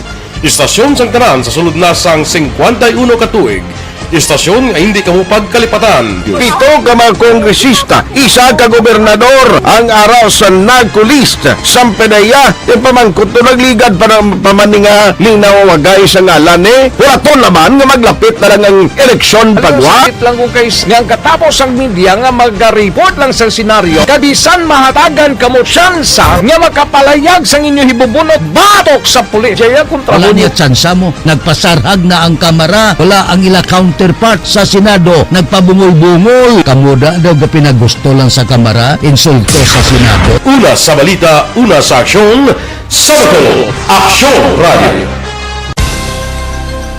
istasyon sang tanan sa sulod na sang 51 katuig, istasyon nga hindi kamupag kalipatan. 7 ka mga kongresista, 1 ka gobernador ang araw sa nagkulist sang pedaya yung pamangkot to nagligad para pamaninga linaw wagay sa ngalan walaton naman nga maglapit na lang ang eleksyon pagwa. Sakit lang kung kays nga katapos ang media nga mag-report lang sa senaryo kabisan mahatagan kamo tsansa nga makapalayag sang inyo hibubunot batok sa pulis. Jaya kontra Wala niya tsansa mo, nagpasarhag na ang kamera, wala ang ila counterpart counterpart sa Senado nagpabungol-bungol. Kamuda daw ga pinagusto lang sa Kamara, insulto sa Senado. Una sa balita, una sa aksyon, sa Bacolod, Aksyon Radio.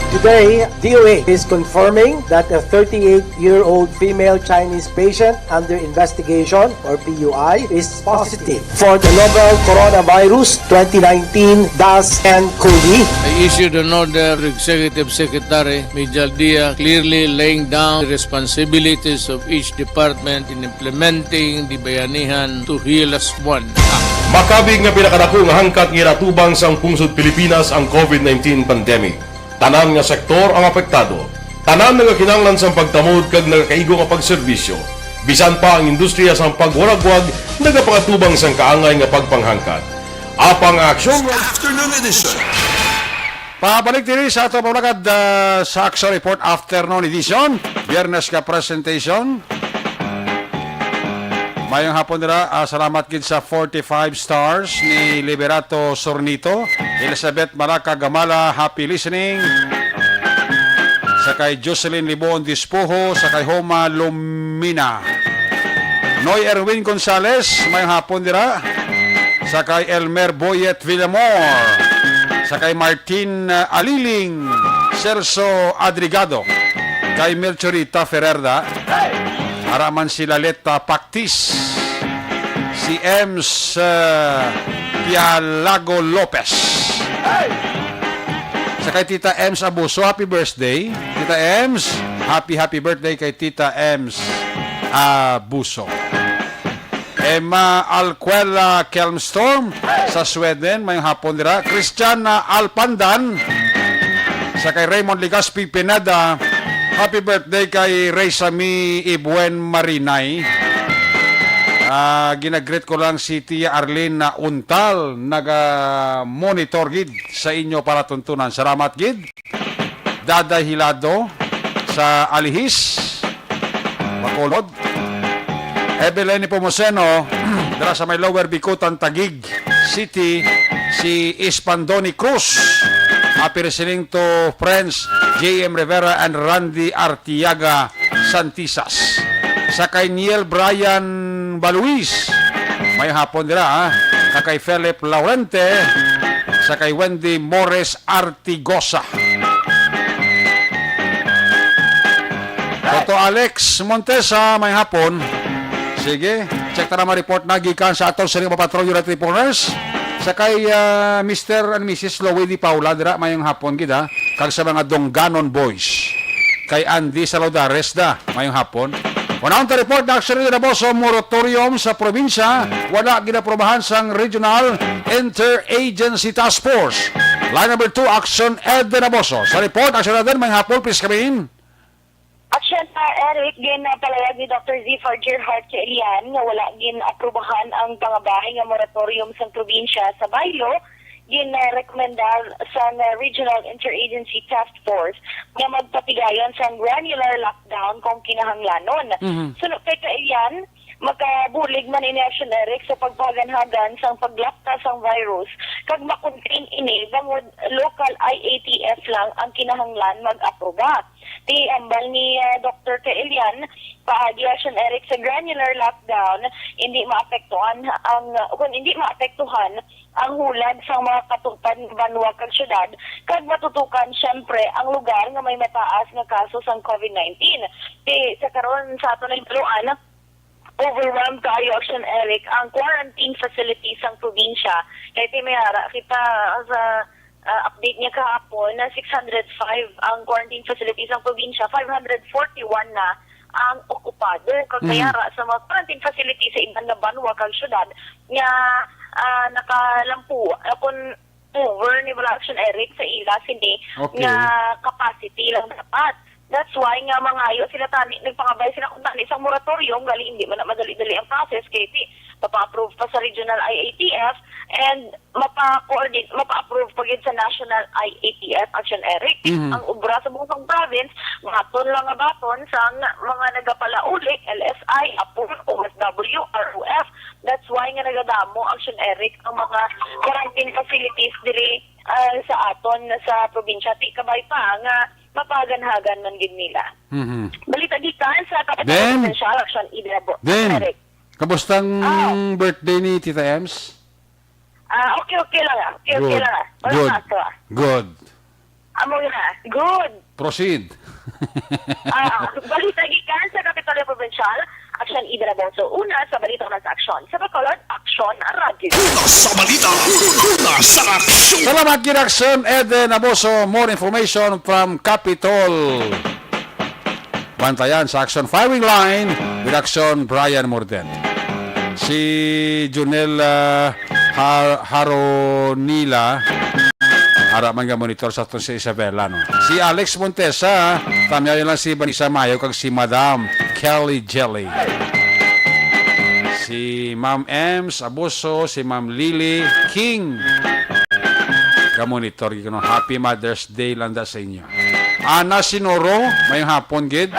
Today, DOH is confirming that a 38-year-old female Chinese patient under investigation, or PUI, is positive for the novel coronavirus 2019 DAS-CoV. I issued an order to Executive Secretary Mijal Dia clearly laying down the responsibilities of each department in implementing the Bayanihan to Heal as One Act. Makabig nga pinakadako nga hangkat nga iratubang sang pungsod Pilipinas ang COVID-19 pandemic. Tanan nga sektor ang apektado. Tanan nga kinahanglan sang pagtamod kag nagakaigo nga pagserbisyo. Bisan pa ang industriya sang pagwaragwag nagapangatubang sang kaangay nga pagpanghangkat. Apang aksyon Afternoon edition. Pabalik diri sa ato pamulagad sa Action Report Afternoon Edition. Biyernes ka presentation. Mayong hapon nila, salamat gid sa 45 stars ni Liberato Sornito, Elizabeth Malaca Gamala, happy listening. Sa kay Jocelyn Libon Dispujo, sa kay Homa Lumina. Noy Erwin Gonzales, mayong hapon nila. Sa kay Elmer Boyet Villamor, sa kay Martin Aliling, Celso Adrigado, kay Melchorita Ferrerda, Araman si Laleta Pactis, si Ems Pialago Lopez, sa kay Tita Ems Abuso, happy birthday Tita Ems, happy birthday kay Tita Ems Abuso. Emma Alquela Kelmstorm sa Sweden, mayong hapon dira. Christiana Alpandan, sa kay Raymond Ligaspi Pineda, happy birthday kay Raysami Ibuen Marinay. Ginagreet ko lang si Tia Arlene na Untal, naga-monitor gid sa inyo para tuntunan. Salamat gid. Dada Hilado sa Alihis, Bacolod. Evelyn Pomoseno dara sa may Lower Bicutan, Taguig City, si Ispandoni Cruz. Happy listening to friends J.M. Rivera and Randy Artiaga Santisas. Sa kay Niel Brian Baluis, may hapon nila sa kay Philip Laurente, sa kay Wendy Morris Artigosa. Toto Alex Montesa, may hapon. Sige, check na report na gikan sa atong sa mga patrol unit reporters. Sa kay Mr. and Mrs. Lowe Di Paula dira mayong hapon gid kag sa mga Dongganon Boys. Kay Andy Salaudares da mayong hapon. Unang report na actually na boss moratorium sa probinsya, wala ginaprobahan sang Regional Interagency Task Force. Line number 2, Action Ed de Naboso. Sa report, Action Ed mayong hapon, please come in. Action Eric, gin palayag ni Dr. Z. Gerhard Elian nga wala gin aprubahan ang pangabahay nga moratorium sa probinsya sa Baylo, gin rekomendar sa Regional Interagency Task Force nga magpatigayon sa granular lockdown kung kinahanglanon. Sunod kay Elian, makabulig man ini Action Eric sa pagpaganhagan sang paglapta sang virus kag makontain ini bangod local IATF lang ang kinahanglan mag-aproba. Di ambal ni Dr. Kaelian, paagi Action Eric sa granular lockdown, hindi maapektuhan ang hulad sa mga katupad ng banwa kag syudad kag matutukan syempre ang lugar nga may mataas nga kaso sa COVID-19. Di sa karon sa ato na impluan, overwhelmed kayo Action Eric ang quarantine facilities ng probinsya. Kaya timayara kita sa update niya kahapon na 605 ang quarantine facilities ng probinsya, 541 na ang okupado. Kagmayara sa mga quarantine facilities sa ibang na banwa kag syudad nga nakalampu kung over ni Action Eric sa ila sini nga capacity lang dapat. That's why nga mga ayo sila tani nagpangabay sila kung tani isang moratorium gali hindi man na madali-dali ang process kay mapa-approve pa sa regional IATF and mapa-approve pa sa national IATF Action Eric. Ang ubra sa buong province maton lang nga baton sa mga nagapalauli LSI, APUR, OSW, ROF. That's why nga nagadamo Action Eric ang mga quarantine facilities diri sa aton sa probinsya. Ti kabay pa nga mapaganhagan man gid nila. Balita gikan sa Capital Then, Provincial Action Idrabo. Then, kabustang birthday ni Tita Ems? Okay lang ah. Okay lang ah. Wala Good. kaso ah. Good. Amo yun ah. Good. Proceed. Balita gikan sa Capital Provincial Action Idrabo. So una sa balita na sa aksyon. Sa Bacolod, Action Radio. Sa balita, sa aksyon. Salamat, Giraksyon Eden Aboso. More information from Capitol. Bantayan sa Action Firing Line with Action Brian Morden. Si Junel Haronila ara man monitor sa to si Isabela no. Si Alex Montesa, tamyayon lang si Vanessa Mayo kag si Madam Kelly Jelly. Si Ma'am Ems Abuso, si Ma'am Lily King. Monitor no. Happy Mother's Day lang da sa inyo. Ana Sinoro, may hapon gid.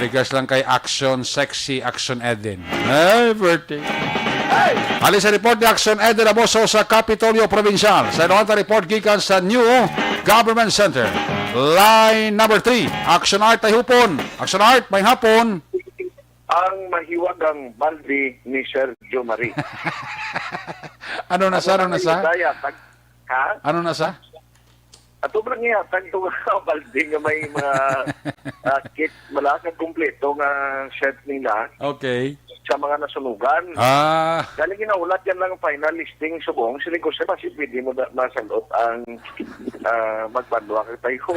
Regards lang kay Action Sexy Action Eden. Ay, birthday. Ali sa report ni Action Eden Aboso sa Kapitolyo Provincial. Sa inuwanta report gikan sa New Government Center. Line number 3. Action Art ay hupon. Action Art, may hapon. Ang mahiwagang baldi ni Sergio Marie. Ano na sa? Ha? Ano na sa? At sobrang yatag ito nga baldi nga may mga kit malakad kumpleto nga shirt nila. Okay. Sa mga nasunugan. Galing ginaulat yan lang final listing subong. Siling ko siya, kasi pwede mo masalot ang magpandwa ka tayo.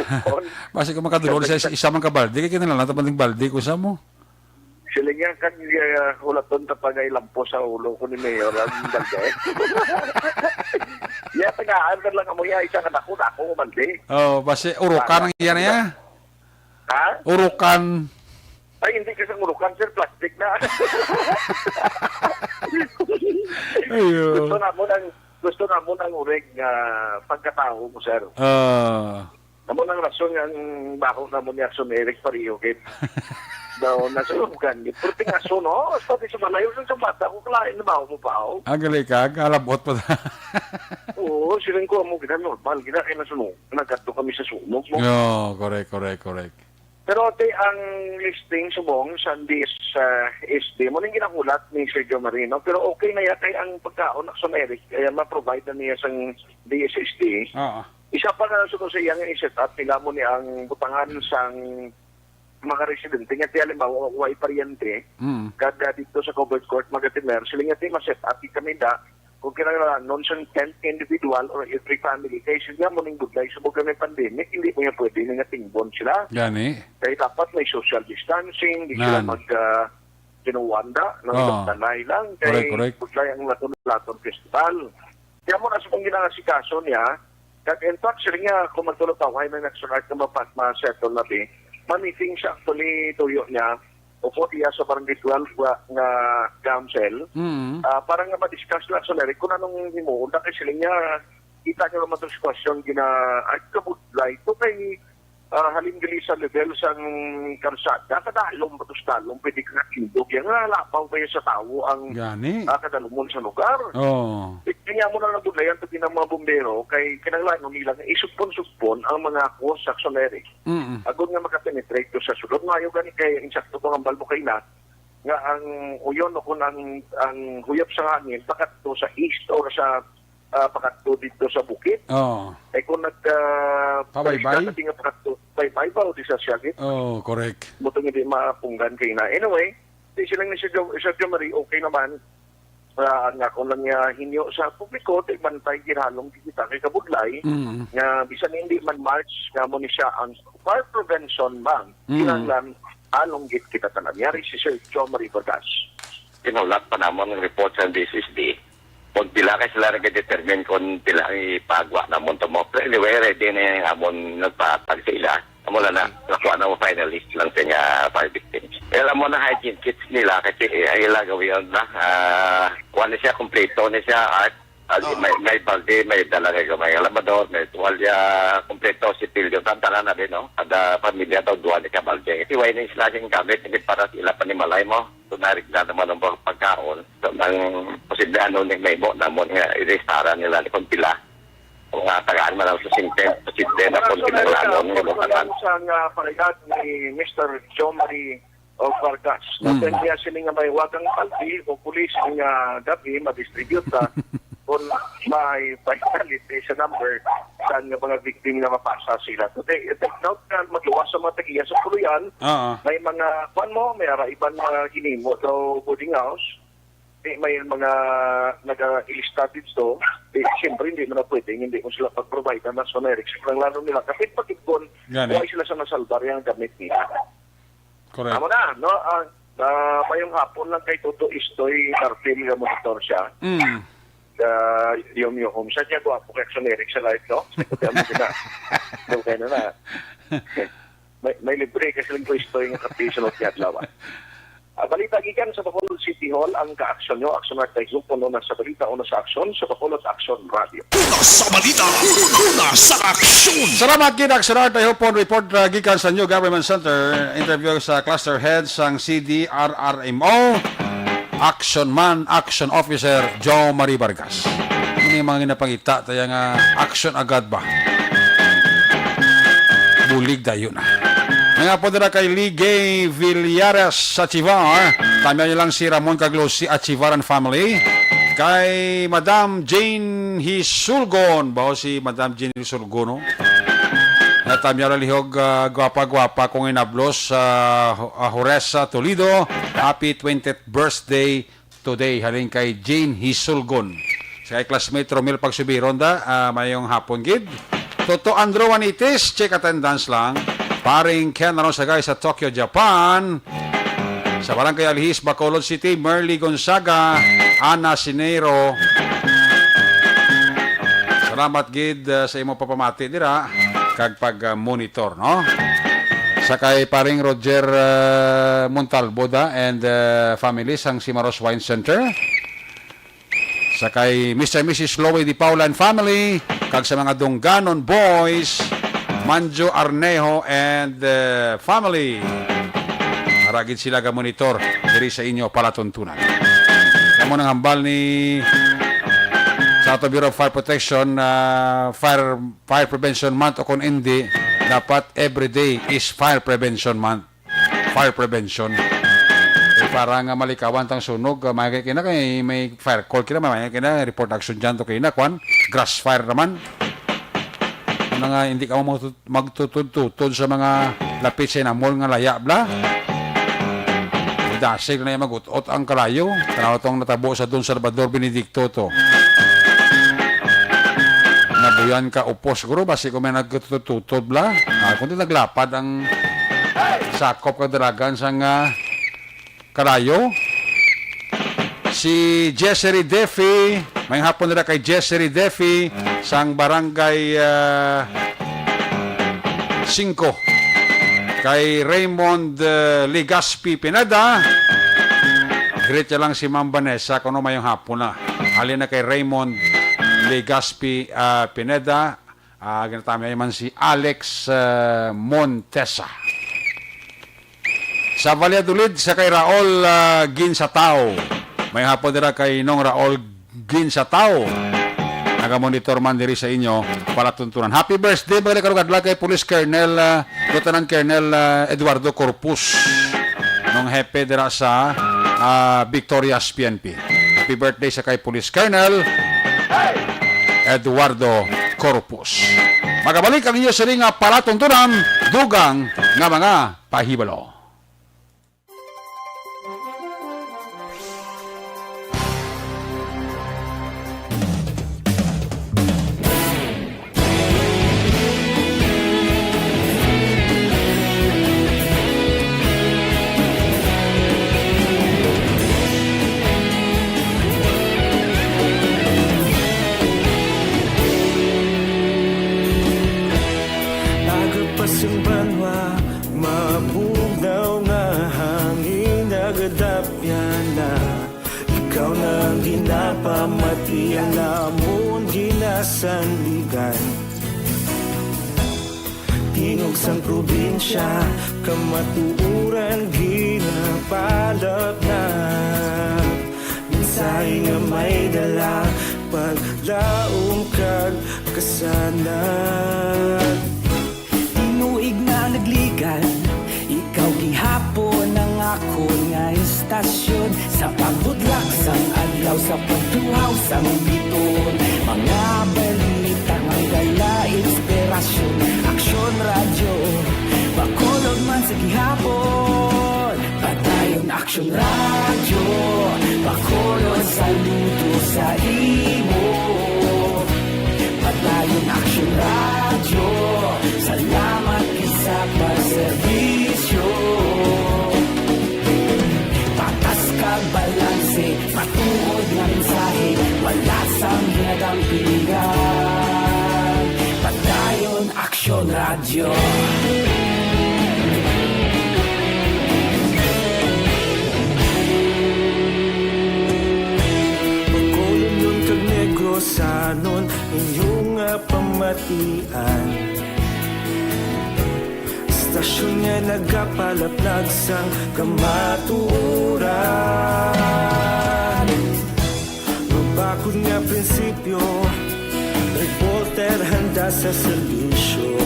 Basi kung makadulol sa isa man ka baldi, kaya kinalang natabanding baldi ko sa mo. Siling yan kan hulaton tapag ay lampo sa ulo ko ni Mayor ang baldi. Ya, tagaan ka lang mo ya, isa ka ako baldi. Oh, basi urukan ang iyan niya. Ha? Urukan. Ay, hindi kasi urukan, sir, plastic na. Ayun. Gusto na mo ng urig pagkatao mo, sir. Namo ng rason ang bako na mo ni Action Eric Pario, kit. Daw nasulugan. Purting aso, no? Pati sa malayo sa bata ko, kalain na ba mo pa ako? Ang galing ka, kalabot pa. Oo, silang ko mo, kita normal, kita kayo nasunog. Nagkato kami sa sunog mo. No, correct. Pero ate, ang listing subong sa SD mo nang ginakulat ni Sergio Marino, pero okay na yata ang pagkaon Action Eric, kaya ma-provide na niya sa DSSD. Isa pa na sa iya nga i-set up, nila mo niya ang butangan sang mga residente nga tiyan halimbawa way paryente kada dito sa covered court magatimer sila nga ma-set up kami da kung kinahanglan non-content individual or every family kay sila mo ning budlay sa mga pandemic hindi mo nga pwede nga tingbon sila gani kaya dapat may social distancing di sila mag tinuwanda ng tanay lang kay budlay ang laton festival kaya mo na sa kung ginangasikaso niya kag in fact sila nga kung magtulog taway na nagsulat na ma-settle na ma-meeting siya actually tuyo niya o po iya sa barangay 12 nga council parang nga ma-discuss lang sa Eric kung anong himuon na kasi sila niya kita niyo naman itong question ay kabudlay ito kay halimgali sa level sang karsada kadalong batos talong pwede ka nakindog yan nga lapaw kayo sa tao ang kadalumon sa lugar kanya mo na nabudlayan ito ng mga bumbero kay kinanglaan nila nga isupon-supon ang mga course Action Eric agod nga makapenetrate to sa sulod ngayon gani kay insakto ko ang balbo kay na nga ang uyon o kung ang huyap sa hangin pakat to sa east or sa pakatto dito sa bukid. Eh kung pabaybay? Pabaybay ba o di sa siyagit? Correct. Butong hindi mapunggan kayo na. Anyway, di silang ni Sergio Marie, okay naman. Nga kung lang niya hinyo sa publiko, di bantay ginhalong kita kay kabudlay. Nga bisan hindi man march, nga mo ni siya ang fire prevention man. Kinanglan, halong git kita tananyari si Sergio Marie Vargas. Kinulat pa naman ng report sa DSSD. Kung pila kayo sila nag-determine kung pila ipagwa na mo mo. Pero anyway, ready na yung amon nagpatag sila. Amo na nakuha na mo finalist lang sa nga 5 victims. Alam mo na hygiene kits nila kasi ay gawin na. Kuha na siya, kompleto na siya art. May balde, may dala kayo, may alamador, may tuwalya, kompleto, si Pilio, tantala na din, no? Ada pamilya daw, duwa ni kabalde. Iway na yung sila siyang gamit, hindi para sila panimalay mo. Tunarik na naman ang pagkaon. So, ang posible ano ni may mo na mo nga i-restara nila ni kung pila. mga tagaan man sa sintén na kung kinalanon ng mga sa paregat ni Mr. Joe Marie o Vargas. Natin niya sila nga may wagang paldi o pulis nga gabi ma-distribute kung may vitality sa number saan nga mga victim na mapasa sila. Today, take note na magluwas sa mga tagiya sa puluyan. May mga, may araiban mga hinimo daw boarding house. May mga nag-ilista dito. Siyempre, hindi mo na pwede. Hindi mo sila pag-provide na soneric. Sa lalo nila. Kapit patikon, huwag sila sa nasalbar yung gamit nila. Correct. Amo na, no? Mayong hapon lang kay Toto Istoy, Cartel, nga monitor siya. Yung home sa niya, gwapo kay soneric sa live, no? Okay na. May libre kasi lang ko Istoy nga Cartel sa Lotiad Lawan. Balita gikan sa Bacolod City Hall ang ka-aksyon nyo. Aksyon na tayo puno na sa balita o na sa aksyon sa Bacolod Action Radio. Sa balita, una sa aksyon. Salamat gid aksyonar tayo po report gikan sa New Government Center. Interview sa cluster head sang CDRRMO. Action Officer Joe Marie Vargas. Ini mga ginapangita tayo nga action agad ba? Bulig dayo na. Nga po dira kay Ligay Villares sa Chivar. Tama niyo lang si Ramon Caglosi at Chivaran family. Kay Madam Jane Hisulgon. Bao si Madam Jane Hisulgon, no? Tama niyo lihog gwapa-gwapa kung inablos sa Joresa Toledo. Happy 20th birthday today. Haling kay Jane Hisulgon. Sa classmate Romel Pagsubironda, mayong hapon gid. Toto Andro Juanitis, check attendance lang. Paring Ken Aronsagay sa Tokyo, Japan. Sa Barangay Alihis, Bacolod City, Merly Gonzaga, Ana Sinero. Salamat gid sa imo papamati dira kag pag-monitor, no? Sa kay paring Roger Montalboda and family sang Simaros Wine Center. Sa kay Mr. and Mrs. Lowe Di Paula and family, kag sa mga Dongganon boys, Manjo Arnejo and family. Maragid sila ga-monitor diri sa inyo palatuntunan. Kamo nang hambal ni sa Auto Bureau of Fire Protection, Fire Prevention Month o kung hindi, dapat everyday is Fire Prevention Month. Fire Prevention. Para nga malikawan tang sunog, may kina kay may fire call kina, may kina report action dyan to kina, kwan, grass fire naman. Nga hindi ka mo magtutod sa mga lapit sa inamol nga laya bla. Dasig na yung mag-ut-ut ang kalayo. Tanaw itong natabo sa Don Salvador Benedicto to. Nabuyan ka upos siguro basi kung may nagtutod bla. Kung di naglapad ang sakop kadalagan sa nga kalayo. Si Jessery Defi, may hapon nila kay Jessery Defi sang barangay 5 kay Raymond Legaspi Pineda. Greet niya lang si Ma'am Vanessa kung ano mayong hapon na. Halin na kay Raymond Legaspi Pineda. Ginatami man si Alex Montesa. Sa Valladolid, sa kay Raul Ginsatao. May hapon nila kay Nong Raul Ginsatao. Nagamonitor man diri sa inyo para tuntunan. Happy birthday mga karugad kay Police Colonel Lieutenant Colonel Eduardo Corpus nung hepe dira sa Victoria's PNP. Happy birthday sa kay Police Colonel Eduardo Corpus. Magabalik ang inyo sa ring para tuntunan dugang nga mga pahibalo. Pamati ang namon ginasandigan. Tingog sang probinsya kamatuuran ginapalap na. Minsay nga may dala paglaong kag kasanan. Tinuig na nagligan, ikaw gihapon ang ako nga istasyon. Sa pagbudlak sang adlaw, sa pagtuhaw sang biton, mga balita nga dala inspirasyon. Aksyon radyo, Bacolod man sa gihapon. Padayon Aksyon radyo, Bacolod saludo sa imo. Padayon Aksyon radyo, salamat sa pagserbisyo. Patas kag balanse, matuod nga mensahe, wala sang ginagampingan. Padayon Aksyon radyo. Bacolod nun kag Negros sanon inyong pamatian. Stasyon nga nagapalaplag sang kamaturan. Mabakod nga prinsipyo, reporter handa sa serbisyo.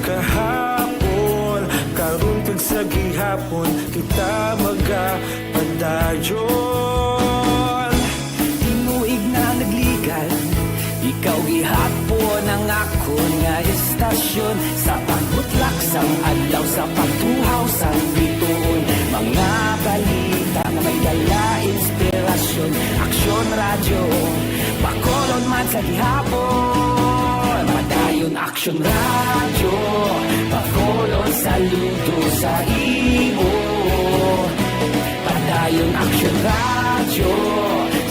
Kahapon, karon kag sa gihapon, kita magapadayon. Tinuig na nagligan, ikaw gihapon ang ako nga istasyon. Sa pagbutlak sang adlaw, sa pagtuhaw sang biton, mga balita nga may dala inspirasyon. Aksyon radyo, Bacolod man sa gihapon. Padayon Aksyon radyo, Bacolod saludo sa imo. Padayon Aksyon radyo,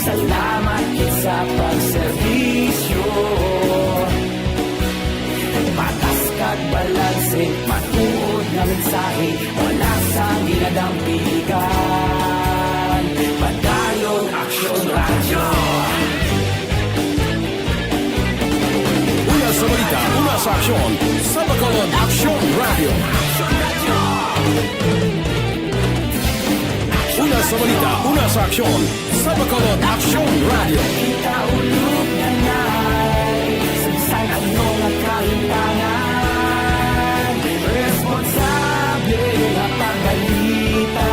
salamat sa pagserbisyo. Patas kag balanse, matuod nga mensahe, wala sang ginadampigan. Padayon Aksyon radyo. Una sa balita, una sa aksyon, sa Bacolod Aksyon Radio. Una sa balita, una sa aksyon, sa Bacolod Aksyon Radio. Kita ulog na na'y sagsay ano nga kahintangan. Responsable na pagbalita,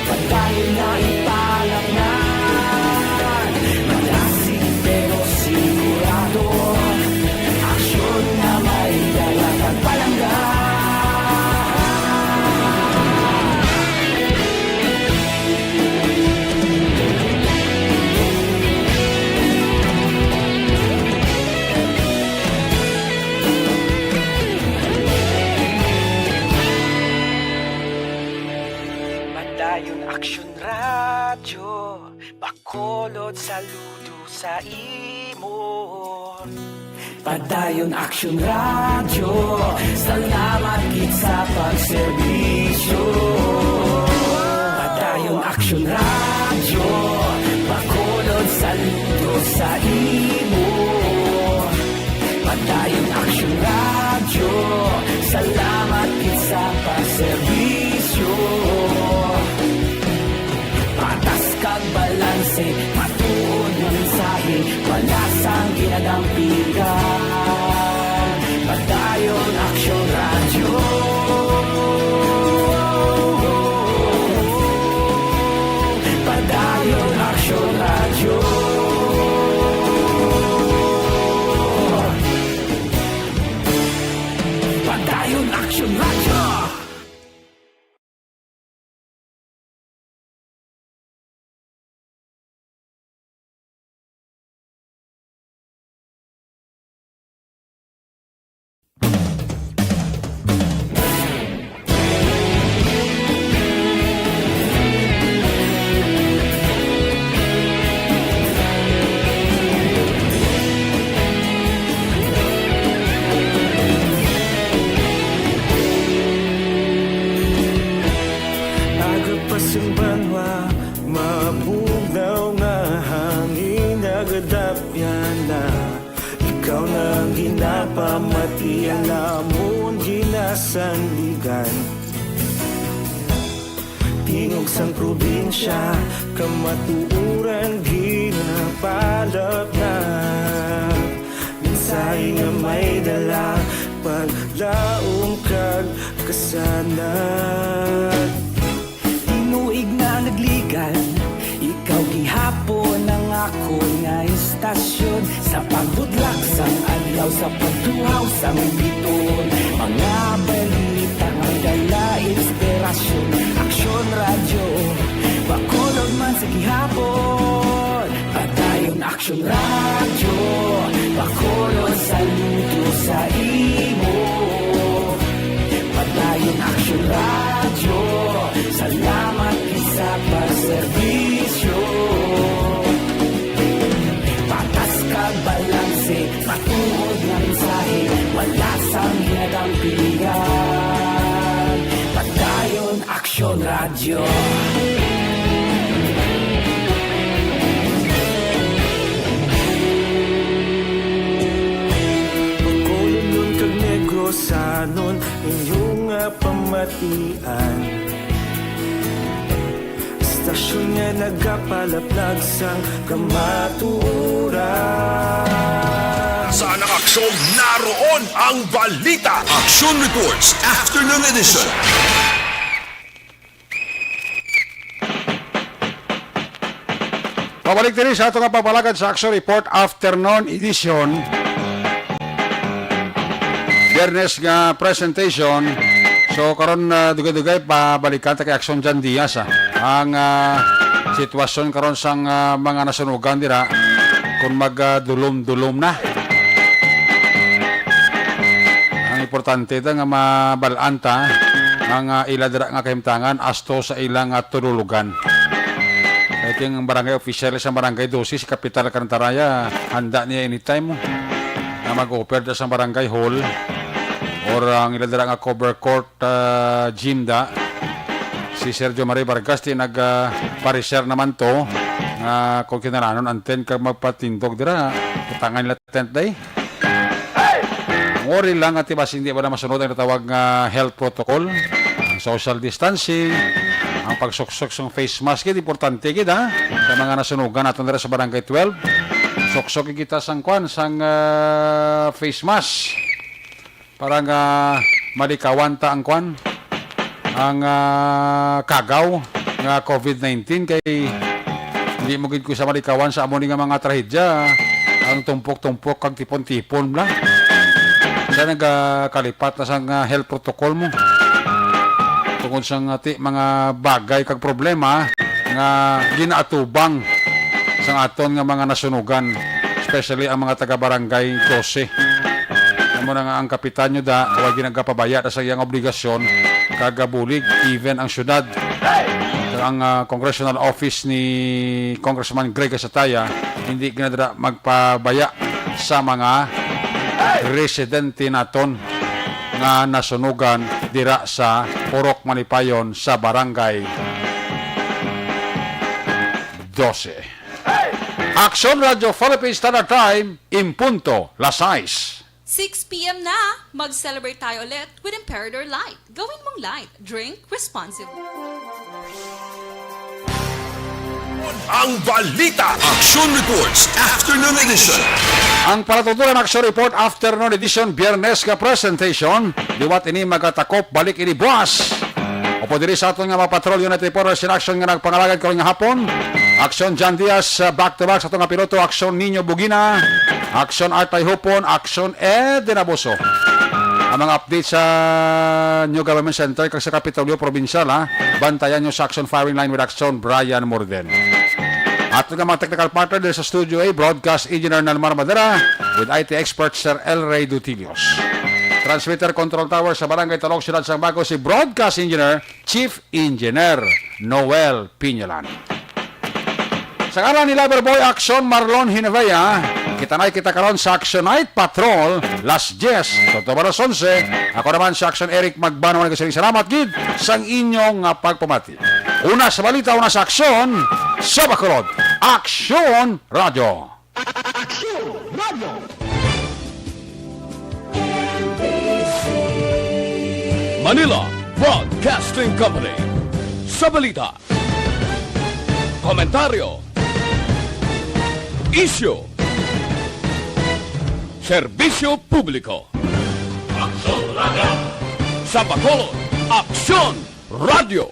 pagdayon na ipalaknan. Malasig pero sigurado, aksyon na may dalang palanggan. Padayon Aksyon radyo, Bacolod saludo sa imo. Padayon Aksyon radyo, salamat gid sa pagserbisyo. Padayon Aksyon radyo, Bacolod saludo sa imo. Padayon Aksyon radyo, salamat gid sa pagserbisyo. Patas kag balanse, matuod nga mensahe, wala sang ginadampigan. Padayon Aksyon radyo. Padayon Aksyon radyo. Padayon Aksyon radyo. Agapasang banwa, mabugnaw nga hangin nagadapyan na. Ikaw na ang ginapamatian, namon ginasandigan. Tingog sang probinsya, kamatuuran ginapalap na. Husay nga may dala paglaong kag kasanag. Tinuig na nagligan, ikaw gihapon ang ako nga istasyon. Sa pagbudlak sang adlaw, sa pagtuhaw sang biton, mga balita nga dala inspirasyon. Aksyon radyo, Bacolod man sa gihapon. Padayon Aksyon radyo, Bacolod saludo sa imo. Padayon Aksyon radyo, salamat sa pagserbisyo. Patas kag balanse, matuod nga mensahe, wala sang hinadang pilihan. Padayon Aksyon radyo. Bacolod nun kag Negros sanon inyong pamatian. Stasyon nga nagapalaplag sang kamaturan. Saan ang aksyon? Naroon ang balita. Action Reports Afternoon Edition. Pabalik din sa ato nga papalagad sa Action Report Afternoon Edition. Biyernes nga presentation. So karon dugay-dugay pabalikan ta kay Action Jan Diaz ang sitwasyon karon sang mga nasunugan dira kung magdulom-dulom na. Ang importante da nga mabalanta ang ila dira nga kahimtangan asto sa ilang tululugan. Kahit yung barangay official sa barangay 12 si Kapital Cantaraya handa niya anytime na mag-offer sa barangay hall or ang iladara nga cover court gym da. Si Sergio Marie Vargas ti nag-pariser naman to nga kung kinalanon anten kag magpatindog dira utangan nila tent day. Ngori lang at ibas hindi ba na masunod ang natawag nga health protocol, ang social distancing, ang pagsuksok ng face mask kit importante kit sa mga nasunugan naton dira sa barangay 12. Suksok kita sang kwan sang face mask para nga malikawan ta ang kwan ang kagaw nga COVID-19 kay hindi mo gid ko sa malikawan sa amon nga mga trahedya ang tumpok-tumpok kag tipon-tipon lang sa nagkalipat na sang health protocol mo tungod sa mga bagay kag problema nga ginaatubang sa aton nga mga nasunugan, especially ang mga taga-barangay 12. Amo na nga ang kapitan nyo da, huwag ginagapabaya sa iyang obligasyon, kagabulig, even ang syudad. Ang congressional office ni Congressman Greg Casataya, hindi ginadra magpabaya sa mga residente naton nga nasunugan dira sa Purok Manipayon sa barangay 12. Action Radio Philippines Standard Time, impunto, las 6. 6 p.m. na, mag-celebrate tayo ulit with Imperator Light. Gawin mong light, drink responsibly. Ang balita, Action Reports Afternoon Edition. Ang palatutulan Action Report Afternoon Edition, Biyernes ka presentation, liwat ini magatakop, balik ini buwas. Opo diri sa aton nga mapatrol United Reporters in Action nga nagpangalagad karon nga hapon. Action Jan Diaz, back-to-back sa aton nga piloto, Action Nino Bugina, Action Artay Hupon, Action Ed Dinaboso. Ang mga update sa New Government Center kag sa Kapitolyo Provincial bantayan nyo sa Action Firing Line with Action Brian Morden. At nga mga technical partner dito sa Studio A, Broadcast Engineer Nalmar Madera with IT expert Sir El Rey Dutilios. Transmitter Control Tower sa Barangay Talok, Ciudad Sambaco, si Broadcast Engineer Chief Engineer Noel Piñalan. Sa ngalan ni Loverboy Action Marlon Hinevea, kita karon sa Action Night Patrol las 10 toto baras 11. Ako naman sa Action Eric Magbano, nagsasaling salamat gid sang inyong pagpamati. Una sa balita, una sa aksyon sa Bacolod, Action Radio. Action Radio. Manila Broadcasting Company. Sa balita, komentaryo, issue, Serbisyo Publiko. Sa Bacolod, Aksyon Radio.